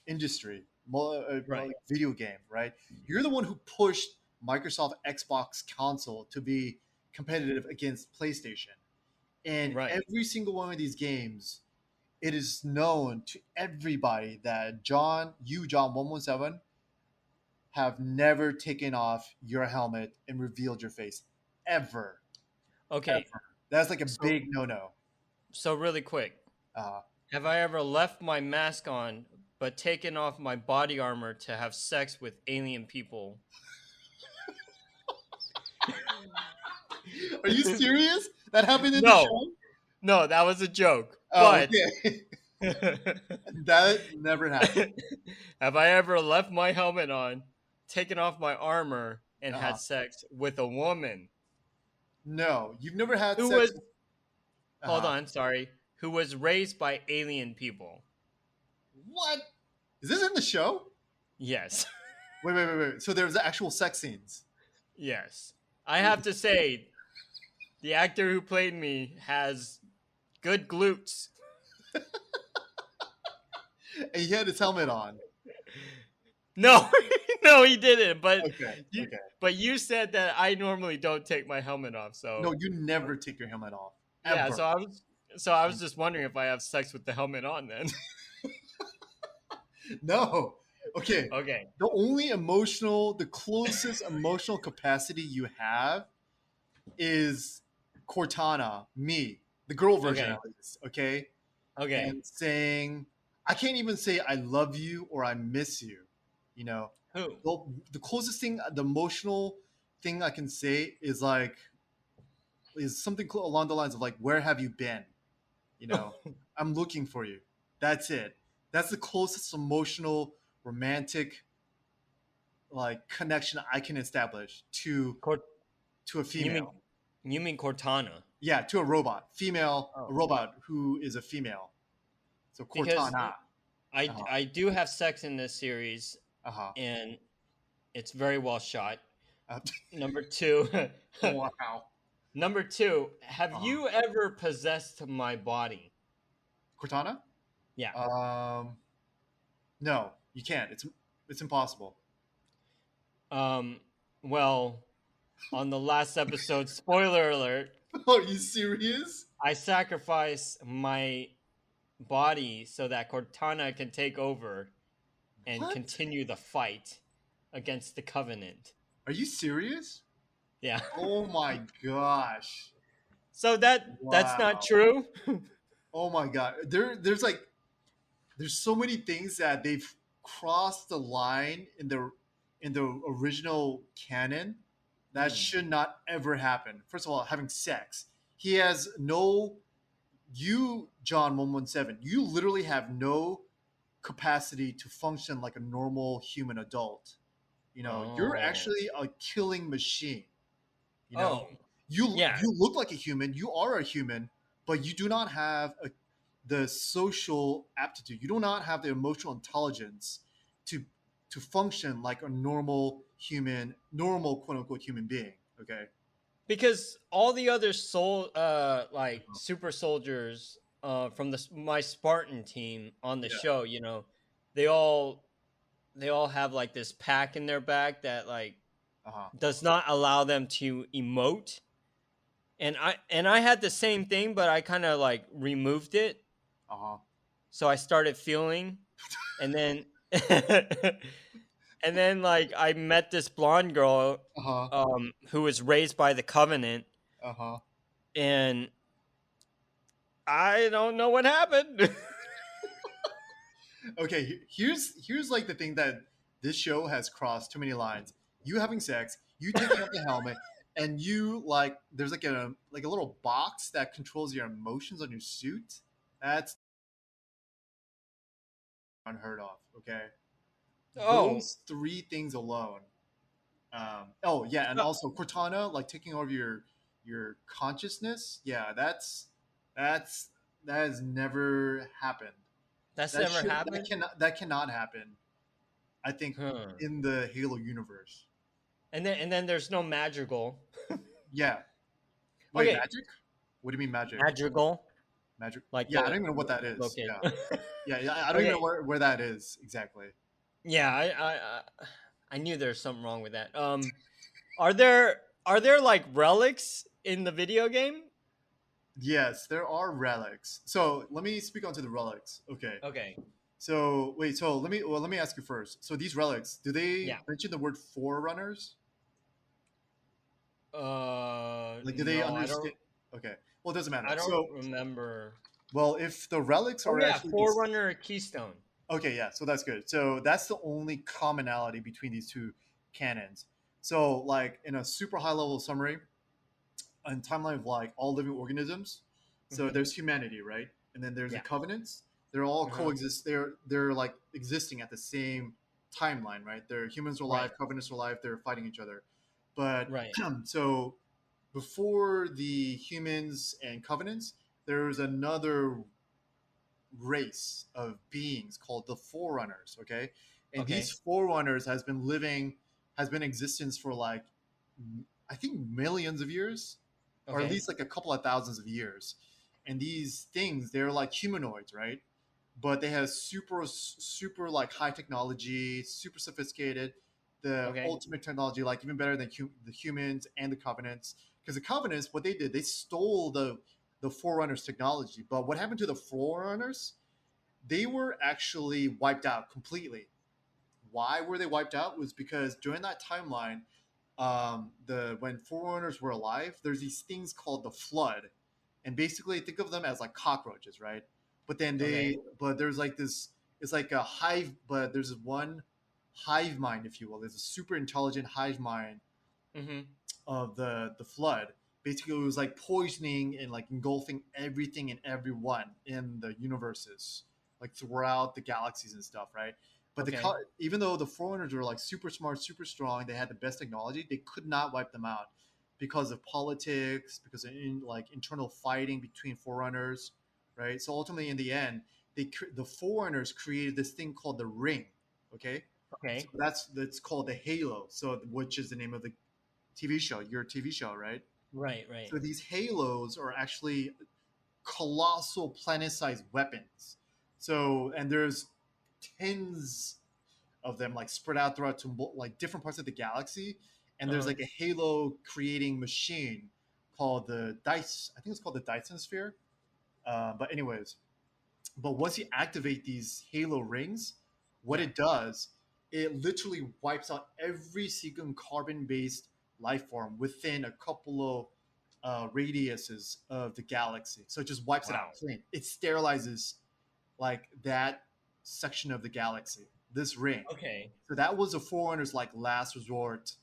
industry, Right. like video game, right? You're the one who pushed Microsoft Xbox console to be competitive against PlayStation. And Right. every single one of these games, it is known to everybody that John 117, have never taken off your helmet and revealed your face. Ever. Okay. Ever. That's like a So big no-no. so really quick, Uh, have I ever left my mask on but taken off my body armor to have sex with alien people? are you serious? That happened in the No. show? No, that was a joke. Oh, But okay. That never happened. have I ever left my helmet on, taken off my armor, and Uh-huh. had sex with a woman No, you've never had who sex was, with. hold Uh-huh. on, sorry, who was raised by alien people? What? Is this in the show? Yes. Wait. So there's actual sex scenes. Yes. I have to say, the actor who played me has good glutes. And he had his helmet on. No, no, he didn't. Okay. Okay. But you said that I normally don't take my helmet off. No, So you never take your helmet off. yeah, Ever. so I was just wondering if I have sex with the helmet on then. No. Okay. Okay. The closest emotional capacity you have is Cortana, me, the girl version Okay. at least, okay? Okay. And saying, I can't even say I love you or I miss you, you know? Who? The closest thing, the emotional thing I can say is like, is something along the lines of like, where have you been? You know, I'm looking for you. That's it. That's the closest emotional, romantic, like connection I can establish Cort- to a you mean female. Cortana? Yeah, to a robot, a Oh. robot who is a female. So Because Cortana. Uh-huh. I do have sex in this series, Uh-huh. and it's very well shot. Uh, Number two, wow. number two, have Uh-huh. you ever possessed my body? Cortana? Yeah. No, you can't. It's impossible. Um. Well, on the last episode, spoiler alert, Are you serious? I sacrifice my body so that Cortana can take over and What? continue the fight against the Covenant. Are you serious? Yeah. Oh my gosh. So that's not Wow. true. Oh my god. There's so many things that they've crossed the line in the original canon that Hmm. should not ever happen. First of all, having sex. He has no you, John 117, you literally have no capacity to function like a normal human adult. You know, you're Oh. actually a killing machine. You know, Oh. you Yeah. you look like a human, you are a human, but you do not have the social aptitude. You do not have the emotional intelligence to to function like a normal human, normal quote unquote human being. Okay. Because all the other like super soldiers from my Spartan team on the Yeah. show, they all they all have like this pack in their back that like Uh huh. does not allow them to emote. And I had the same thing, but I kind of like removed it. Uh huh. So I started feeling, and then and then like I met this blonde girl Uh huh. who was raised by the Covenant, Uh huh. and I don't know what happened. Okay. Here's like the thing that this show has crossed too many lines. You having sex, you taking off the helmet, and you like there's like a little box that controls your emotions on your suit. That's unheard of. Okay. Oh, Those three things alone. Oh yeah, and uh, also Cortana like taking over your consciousness. Yeah, that's that has never happened. that's That never should happened. that cannot happen. I think Huh. in the Halo universe. And then there's no magical. Yeah. Wait, Okay, magic? What do you mean magic? magical, Magic? like Yeah, I the don't even know what that is. location. Yeah. Yeah, I don't even know Okay, where that is exactly. yeah, I knew there's something wrong with that. Are there like relics in the video game? Yes, there are relics. So let me speak onto the relics. Okay. Okay, So wait, so let me ask you first. So these relics, do they yeah. mention the word forerunners? Like, do they No, I understand? don't. Okay, well, it doesn't matter. I don't So, remember. well, if the relics Oh are yeah, actually this, Forerunner Keystone. okay, yeah, so that's good. So that's the only commonality between these two canons. So, like in a super high level summary, and timeline of like all living organisms. So Hmm. there's humanity, right? And then there's the Yeah. covenants. They're all Uh-huh. coexist. They're like existing at the same timeline, right? They're humans are alive, Right. covenants are alive. They're fighting each other. But Right. so before the humans and covenants, there's another race of beings called the forerunners. Okay, and these Okay. forerunners has been in existence for like I think millions of years, or at Okay. least like a couple of thousands of years. And these things, they're like humanoids, right? But they have super like high technology, super sophisticated, the Okay. ultimate technology, like even better than the humans and the covenants. Because the covenants, what they did, they stole the forerunners technology. But what happened to the forerunners? They were actually wiped out completely. Why were they wiped out? Was because during that timeline, the when forerunners were alive, there's these things called the flood, and basically think of them as like cockroaches, right? Okay. But there's like this, it's like a hive, but there's one hive mind, if you will. There's a super intelligent hive mind Mm-hmm. of the flood. Basically, it was like poisoning and like engulfing everything and everyone in the universes, like throughout the galaxies and stuff, right? But Okay. even though the foreigners were like super smart, super strong, they had the best technology, they could not wipe them out because of politics, because of like internal fighting between forerunners, right? So ultimately, in the end, the foreigners created this thing called the ring. Okay, so Okay. that's called the Halo. So which is the name of the TV show, your TV show, right? Right. Right. So these halos are actually colossal planet-sized weapons. So and there's tens of them like spread out throughout to like different parts of the galaxy. And there's Uh-huh. like a halo creating machine called the Dice. I think it's called the Dyson Sphere. But anyways, but once you activate these halo rings, what Yeah. it does, it literally wipes out every single carbon-based life form within a couple of radiuses of the galaxy. So it just wipes it out Wow. clean. It sterilizes like that section of the galaxy, this ring. Okay. So that was a Forerunner's like last resort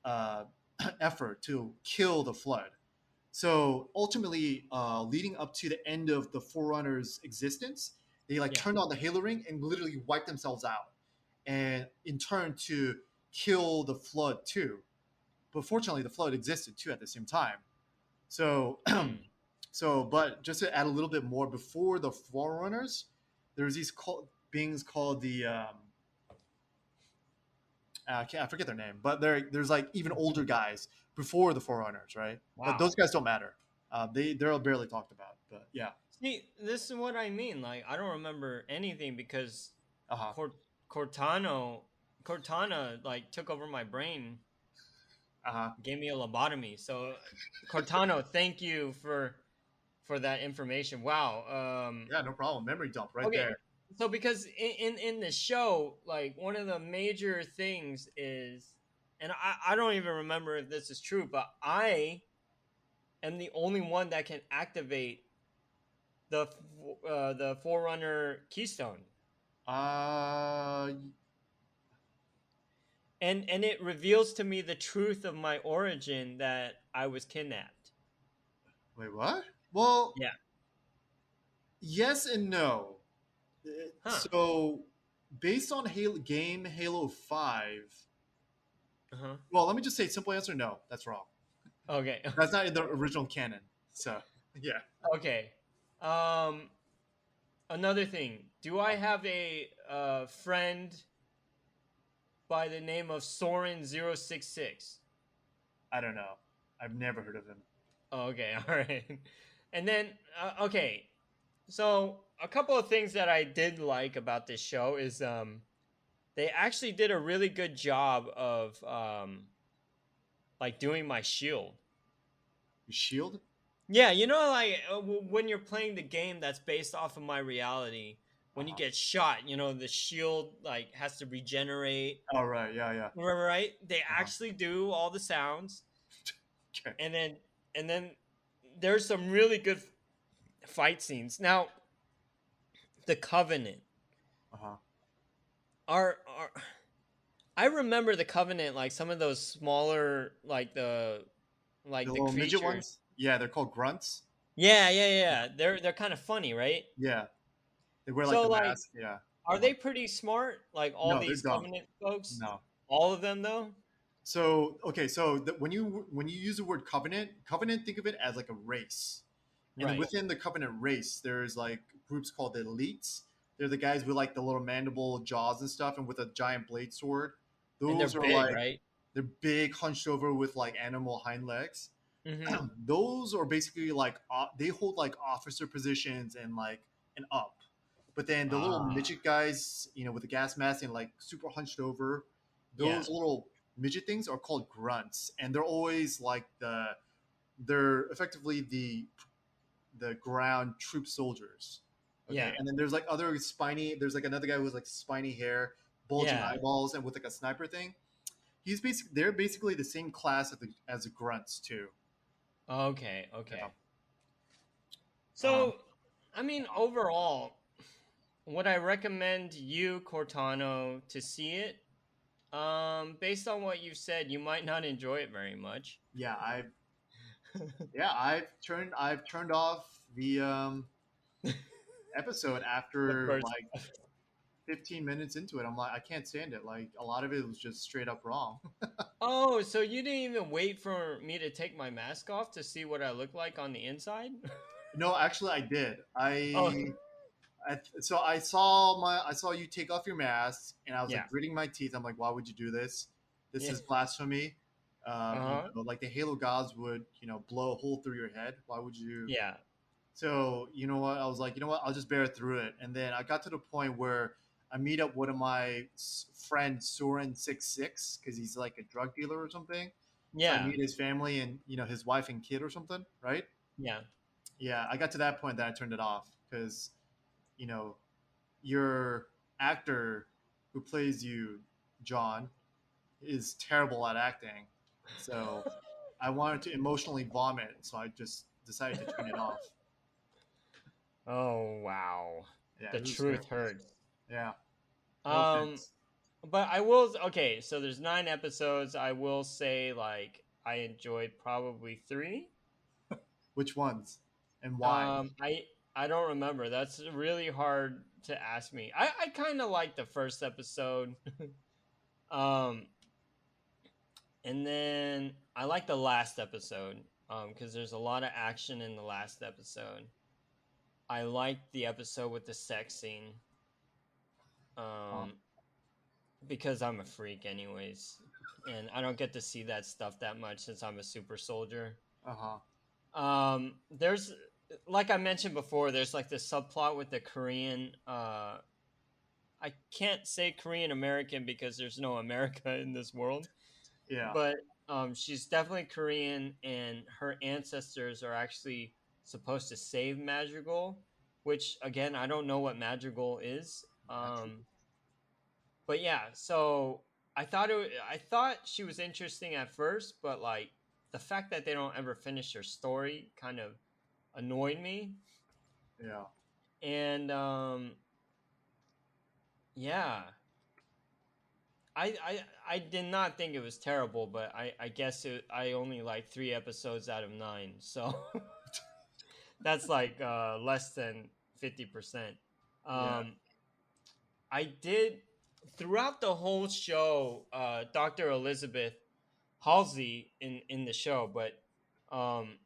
uh, effort to kill the flood. So ultimately, leading up to the end of the Forerunner's existence, they like Yeah. turned on the Halo ring and literally wiped themselves out, and in turn to kill the Flood too. But fortunately, the Flood existed too at the same time. So Hmm. So, but just to add a little bit more, before the Forerunners, there's these beings called the I forget their name, but there's like even older guys before the Forerunners, right? But those Wow. guys don't matter. They're barely talked about. But yeah, See, this is what I mean. Like, I don't remember anything because uh huh, Cort- Cortano, Cortana, like took over my brain, uh huh. gave me a lobotomy. So, Cortano, thank you for that information. Wow. Yeah, no problem. Memory dump right Okay. there. So because in the show, like one of the major things is, and I don't even remember if this is true, but I am the only one that can activate the Forerunner Keystone, Uh, and it reveals to me the truth of my origin that I was kidnapped. wait, what? Well, Yeah. yes and no. Huh. So, based on Halo 5, Uh huh. well, let me just say simple answer no. That's wrong. Okay. That's not in the original canon. So, yeah. Okay. Um. Another thing. Do I have a friend by the name of Soren 066? I don't know. I've never heard of him. Oh, okay. All right. And then okay. So a couple of things that I did like about this show is they actually did a really good job of like doing my shield. Shield? Yeah, you know, like when you're playing the game that's based off of my reality, when you Uh-huh. get shot, you know, the shield like has to regenerate. Oh, right. Yeah, yeah. Right? They Uh-huh. actually do all the sounds, Okay. and then there's some really good fight scenes. Now, the Covenant Uh-huh. are I remember the Covenant, like some of those smaller The like the little midget creatures. ones? Yeah, they're called grunts. Yeah. They're kind of funny, right? Yeah. They wear like So the like, mask. Yeah. are Uh-huh. they pretty smart? Like all No, they're these dumb. Covenant folks, No. all of them though. So okay, so when you use the word covenant, think of it as like a race, and then Right, within the covenant race, there's like groups called the elites. They're the guys with like the little mandible jaws and stuff, and with a giant blade sword. and they're Those are big, like right? they're big, hunched over with like animal hind legs. Mm-hmm. Those are basically like they hold like officer positions and like and up. But then the little Ah, midget guys, with the gas mask and like super hunched over, yeah. those little midget things are called grunts, and they're always like they're effectively the ground troop soldiers. Okay, Yeah, and then there's like other spiny. There's like another guy who has like spiny hair, bulging yeah. eyeballs, and with like a sniper thing. They're basically the same class as the grunts too. Okay, Yeah. okay. Um, So, I mean, overall, would I recommend you, Cortano, to see it? Based on what you've said, you might not enjoy it very much. yeah, I've turned off the episode The after first. like 15 minutes into it. I'm like, I can't stand it. Like a lot of it was just straight up wrong. Oh, so you didn't even wait for me to take my mask off to see what I look like on the inside? No, actually, I did. Oh, So I saw you take off your mask, and I was yeah, like gritting my teeth. I'm like, why would you do this? This yeah. is blasphemy. Uh-huh. Like the Halo gods would, blow a hole through your head. Why would you? Yeah. So you know what? I was like, you know what? I'll just bear through it. And then I got to the point where I meet up one of my friends, Soren 66, because he's like a drug dealer or something. So I Yeah. meet his family and his wife and kid or something, right? Yeah. Yeah, I got to that point that I turned it off because you know your actor who plays you, John, is terrible at acting. So I wanted to emotionally vomit, so I just decided to turn it off. Oh, wow. Yeah, The it was truth terrible. hurts. Yeah, no Um, offense. but I will. Okay, so there's 9 episodes. I will say, like, I enjoyed probably three. Which ones and why? I don't remember. That's really hard to ask me. I kind of like the first episode. um, and then I like the last episode. because there's a lot of action in the last episode. I liked the episode with the sex scene, Uh um, because I'm a freak, anyways, and I don't get to see that stuff that much since I'm a super soldier. huh. There's like I mentioned before, there's like this subplot with the Korean. I can't say Korean American because there's no America in this world, Yeah. but she's definitely Korean, and her ancestors are actually supposed to save Madrigal, which again I don't know what Madrigal is. Magical. But yeah, so I thought she was interesting at first, but like the fact that they don't ever finish her story kind of annoyed me. Yeah. And yeah, I did not think it was terrible, but I guess I only like 3 episodes out of 9, so that's like less than 50%. Yeah. Um, I did throughout the whole show, Dr. Elizabeth Halsey in the show, but um,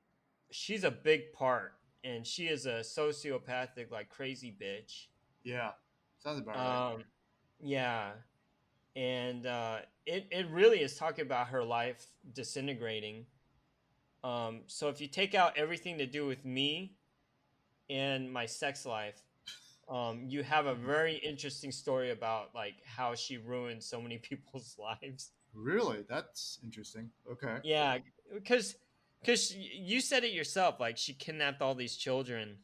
she's a big part, and she is a sociopathic, like crazy bitch. Yeah. Sounds about right. Um, yeah, and it really is talking about her life disintegrating. So if you take out everything to do with me and my sex life, you have a very interesting story about like how she ruined so many people's lives. Really? That's interesting. Okay. Yeah, because you said it yourself. Like she kidnapped all these children,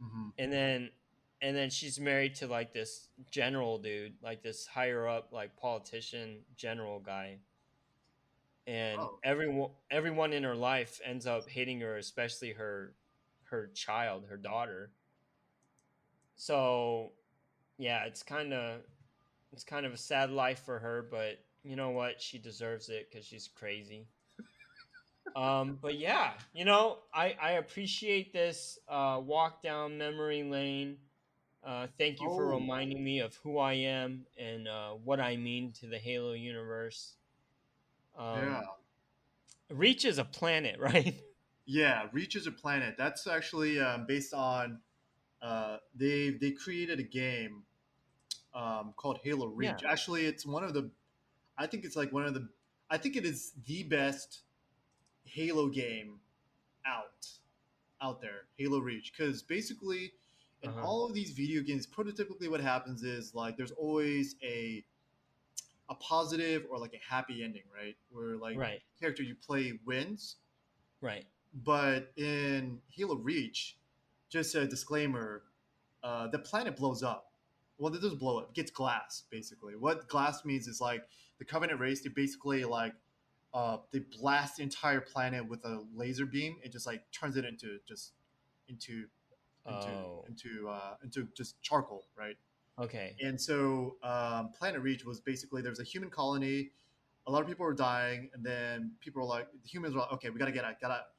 Hmm. and then she's married to like this general dude, like this higher up like politician general guy, and Oh. everyone in her life ends up hating her, especially her child, her daughter. So yeah, it's kind of a sad life for her, but you know what? She deserves it because she's crazy. But yeah, I appreciate this walk down memory lane. Thank you for Oh. reminding me of who I am and what I mean to the Halo universe. Yeah. Um, Reach is a planet, right? Yeah. Reach is a planet. That's actually based on. They created a game called Halo Yeah. Reach. Actually, it's one of the. I think it's like one of the. I think it is the best Halo game out out there. Halo Reach, because basically, Uh in huh. all of these video games, prototypically what happens is like there's always a positive or like a happy ending, right? Where like Right. character you play wins. Right. But in Halo Reach, just a disclaimer, the planet blows up. Well, it doesn't blow up; it gets glass. Basically, what glass means is like the Covenant race. They basically like they blast the entire planet with a laser beam. It just like turns it into into Oh. into just charcoal, right? Okay. And so Planet Reach was basically there was a human colony. A lot of people were dying, and then people were like, the humans were like, okay, we gotta get out,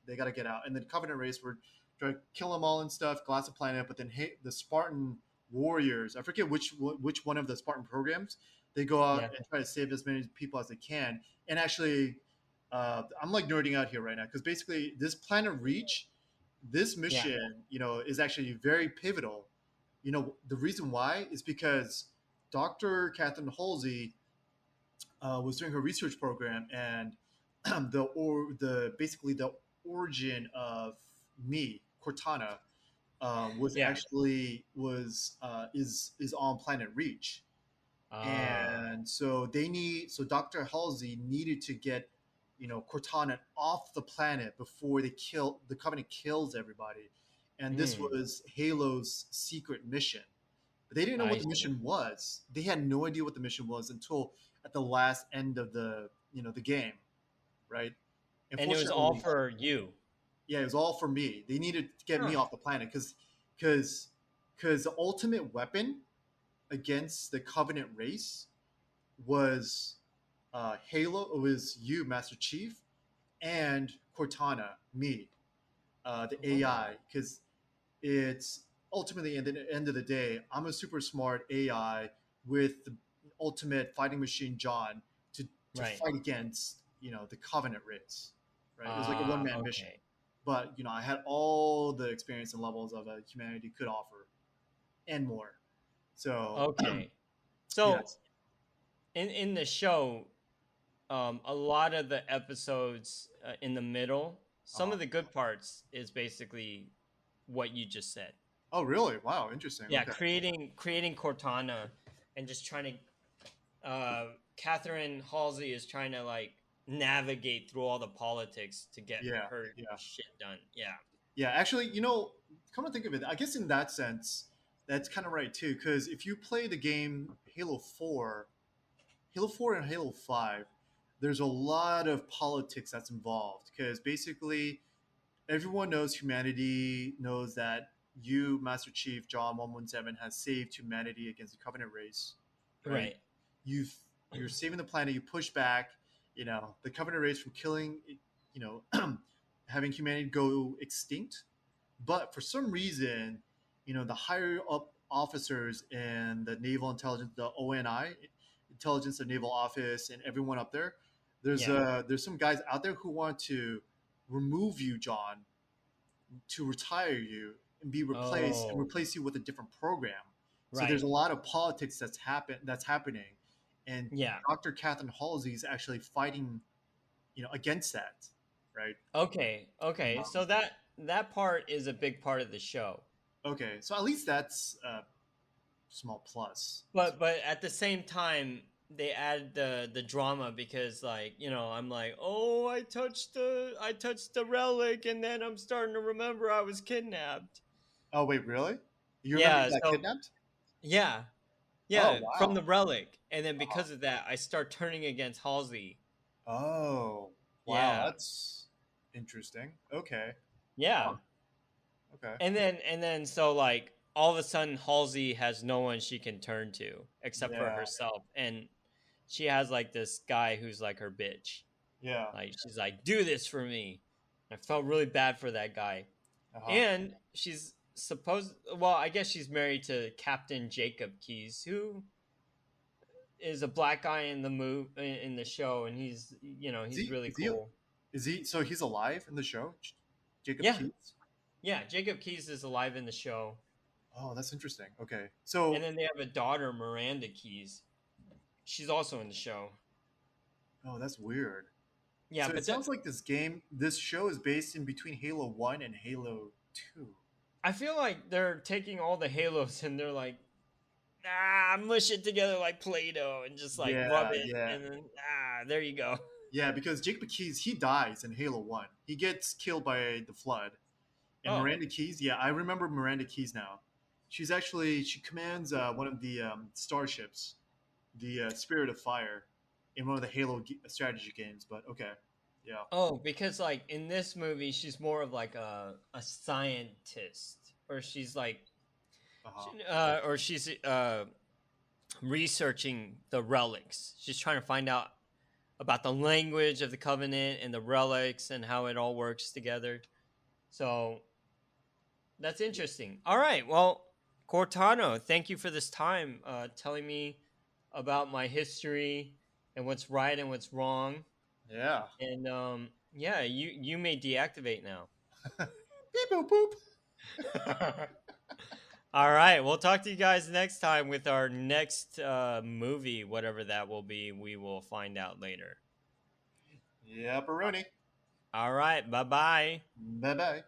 they gotta get out. And then Covenant race were trying to kill them all and stuff, glass the planet. But then hey, the Spartan warriors, I forget which one of the Spartan programs, they go out Yeah. and try to save as many people as they can. And actually, I'm like nerding out here right now because basically this Planet Reach, this Yeah. mission, is actually very pivotal. The reason why is because Dr. Catherine Halsey was doing her research program, and the basically the origin of me, Cortana, was Yeah. actually was is on Planet Reach, Ah. and so Dr. Halsey needed to get Cortana off the planet before the Covenant kills everybody, and this Hmm. was Halo's secret mission. But they didn't know what I the see. mission was. They had no idea what the mission was until at the last end of the game, right? And And it was all fortunately, for you. yeah, it was all for me. They needed to get me Huh. off the planet because the ultimate weapon against the Covenant race was Halo. It was you, Master Chief, and Cortana, me, the AI, Oh. because it's ultimately at the end of the day, I'm a super smart AI with the ultimate fighting machine, John, to Right. fight against the Covenant race, right? It was like a one man mission, Okay. but I had all the experience and levels of humanity could offer and more. So Okay. So yes, in the show, a lot of the episodes in the middle, some uh, of the good parts is basically what you just said. oh really? Wow, interesting. Yeah, Okay, creating Cortana and just trying to Catherine Halsey is trying to like navigate through all the politics to get yeah, her yeah. shit done. Yeah. Yeah, actually, come to think of it, I guess in that sense, that's kind of right too. Because if you play the game Halo 4 and Halo 5, there's a lot of politics that's involved. Because basically, everyone knows humanity knows that you, Master Chief John 117, has saved humanity against the Covenant race, right? Right. You've you're saving the planet. You push back, the Covenant race from killing, having humanity go extinct, but for some reason, the higher up officers in the naval intelligence, the ONI, intelligence and naval office, and everyone up there, Yeah. there's some guys out there who want to remove you, John, to retire you and be replaced and Oh, replace you with a different program. So there's right. a lot of politics that's happening, and Yeah. Dr. Catherine Halsey is actually fighting, against that, right? Okay. Okay. Um, So that part is a big part of the show. okay, so at least that's a small plus. But at the same time they add the drama because like, I'm like, "Oh, I touched the relic and then I'm starting to remember I was kidnapped." Oh wait, really? You remember Yeah, you got so kidnapped? yeah. Oh Yeah, from wow. the relic. And then Uh-huh. because of that, I start turning against Halsey. Oh wow, Yeah. that's interesting. Okay. Yeah. Huh. Okay. And then so like all of a sudden Halsey has no one she can turn to except for Yeah. herself, and she has like this guy who's like her bitch. Yeah. Like she's like, "Do this for me." I felt really bad for that guy. Uh huh. And she's supposed, well, I guess she's married to Captain Jacob Keyes, who is a black guy in the in the show, and he's Is he's he? really Is he? cool. Is he? So he's alive in the show, Jacob Yeah, Keats. yeah. Jacob Keyes is alive in the show, Oh, that's interesting. Okay. and So, then they have a daughter, Miranda Keyes. She's also in the show. oh, that's weird. Yeah, So it but sounds like this show is based in between Halo 1 and Halo 2. I feel like they're taking all the Halos and they're like, mush it together like Play-Doh and just like rub Yeah, it, yeah. and then there you go. Yeah, because Jacob Keys, he dies in Halo 1. He gets killed by the Flood. And Oh, Miranda Keys, yeah, I remember Miranda Keys now. She commands one of the starships, the Spirit of Fire, in one of the strategy games. But okay, yeah, oh, because like in this movie, she's more of like a scientist, or she's like, uh-huh. or she's researching the relics. She's trying to find out about the language of the Covenant and the relics and how it all works together. So that's interesting. All right, well, Cortano, thank you for this time, telling me about my history and what's right and what's wrong. Yeah. And yeah, you may deactivate now. Beep boop boop. All right, we'll talk to you guys next time with our next movie, whatever that will be. We will find out later. Yeah, Baroni. All right, bye bye. Bye bye.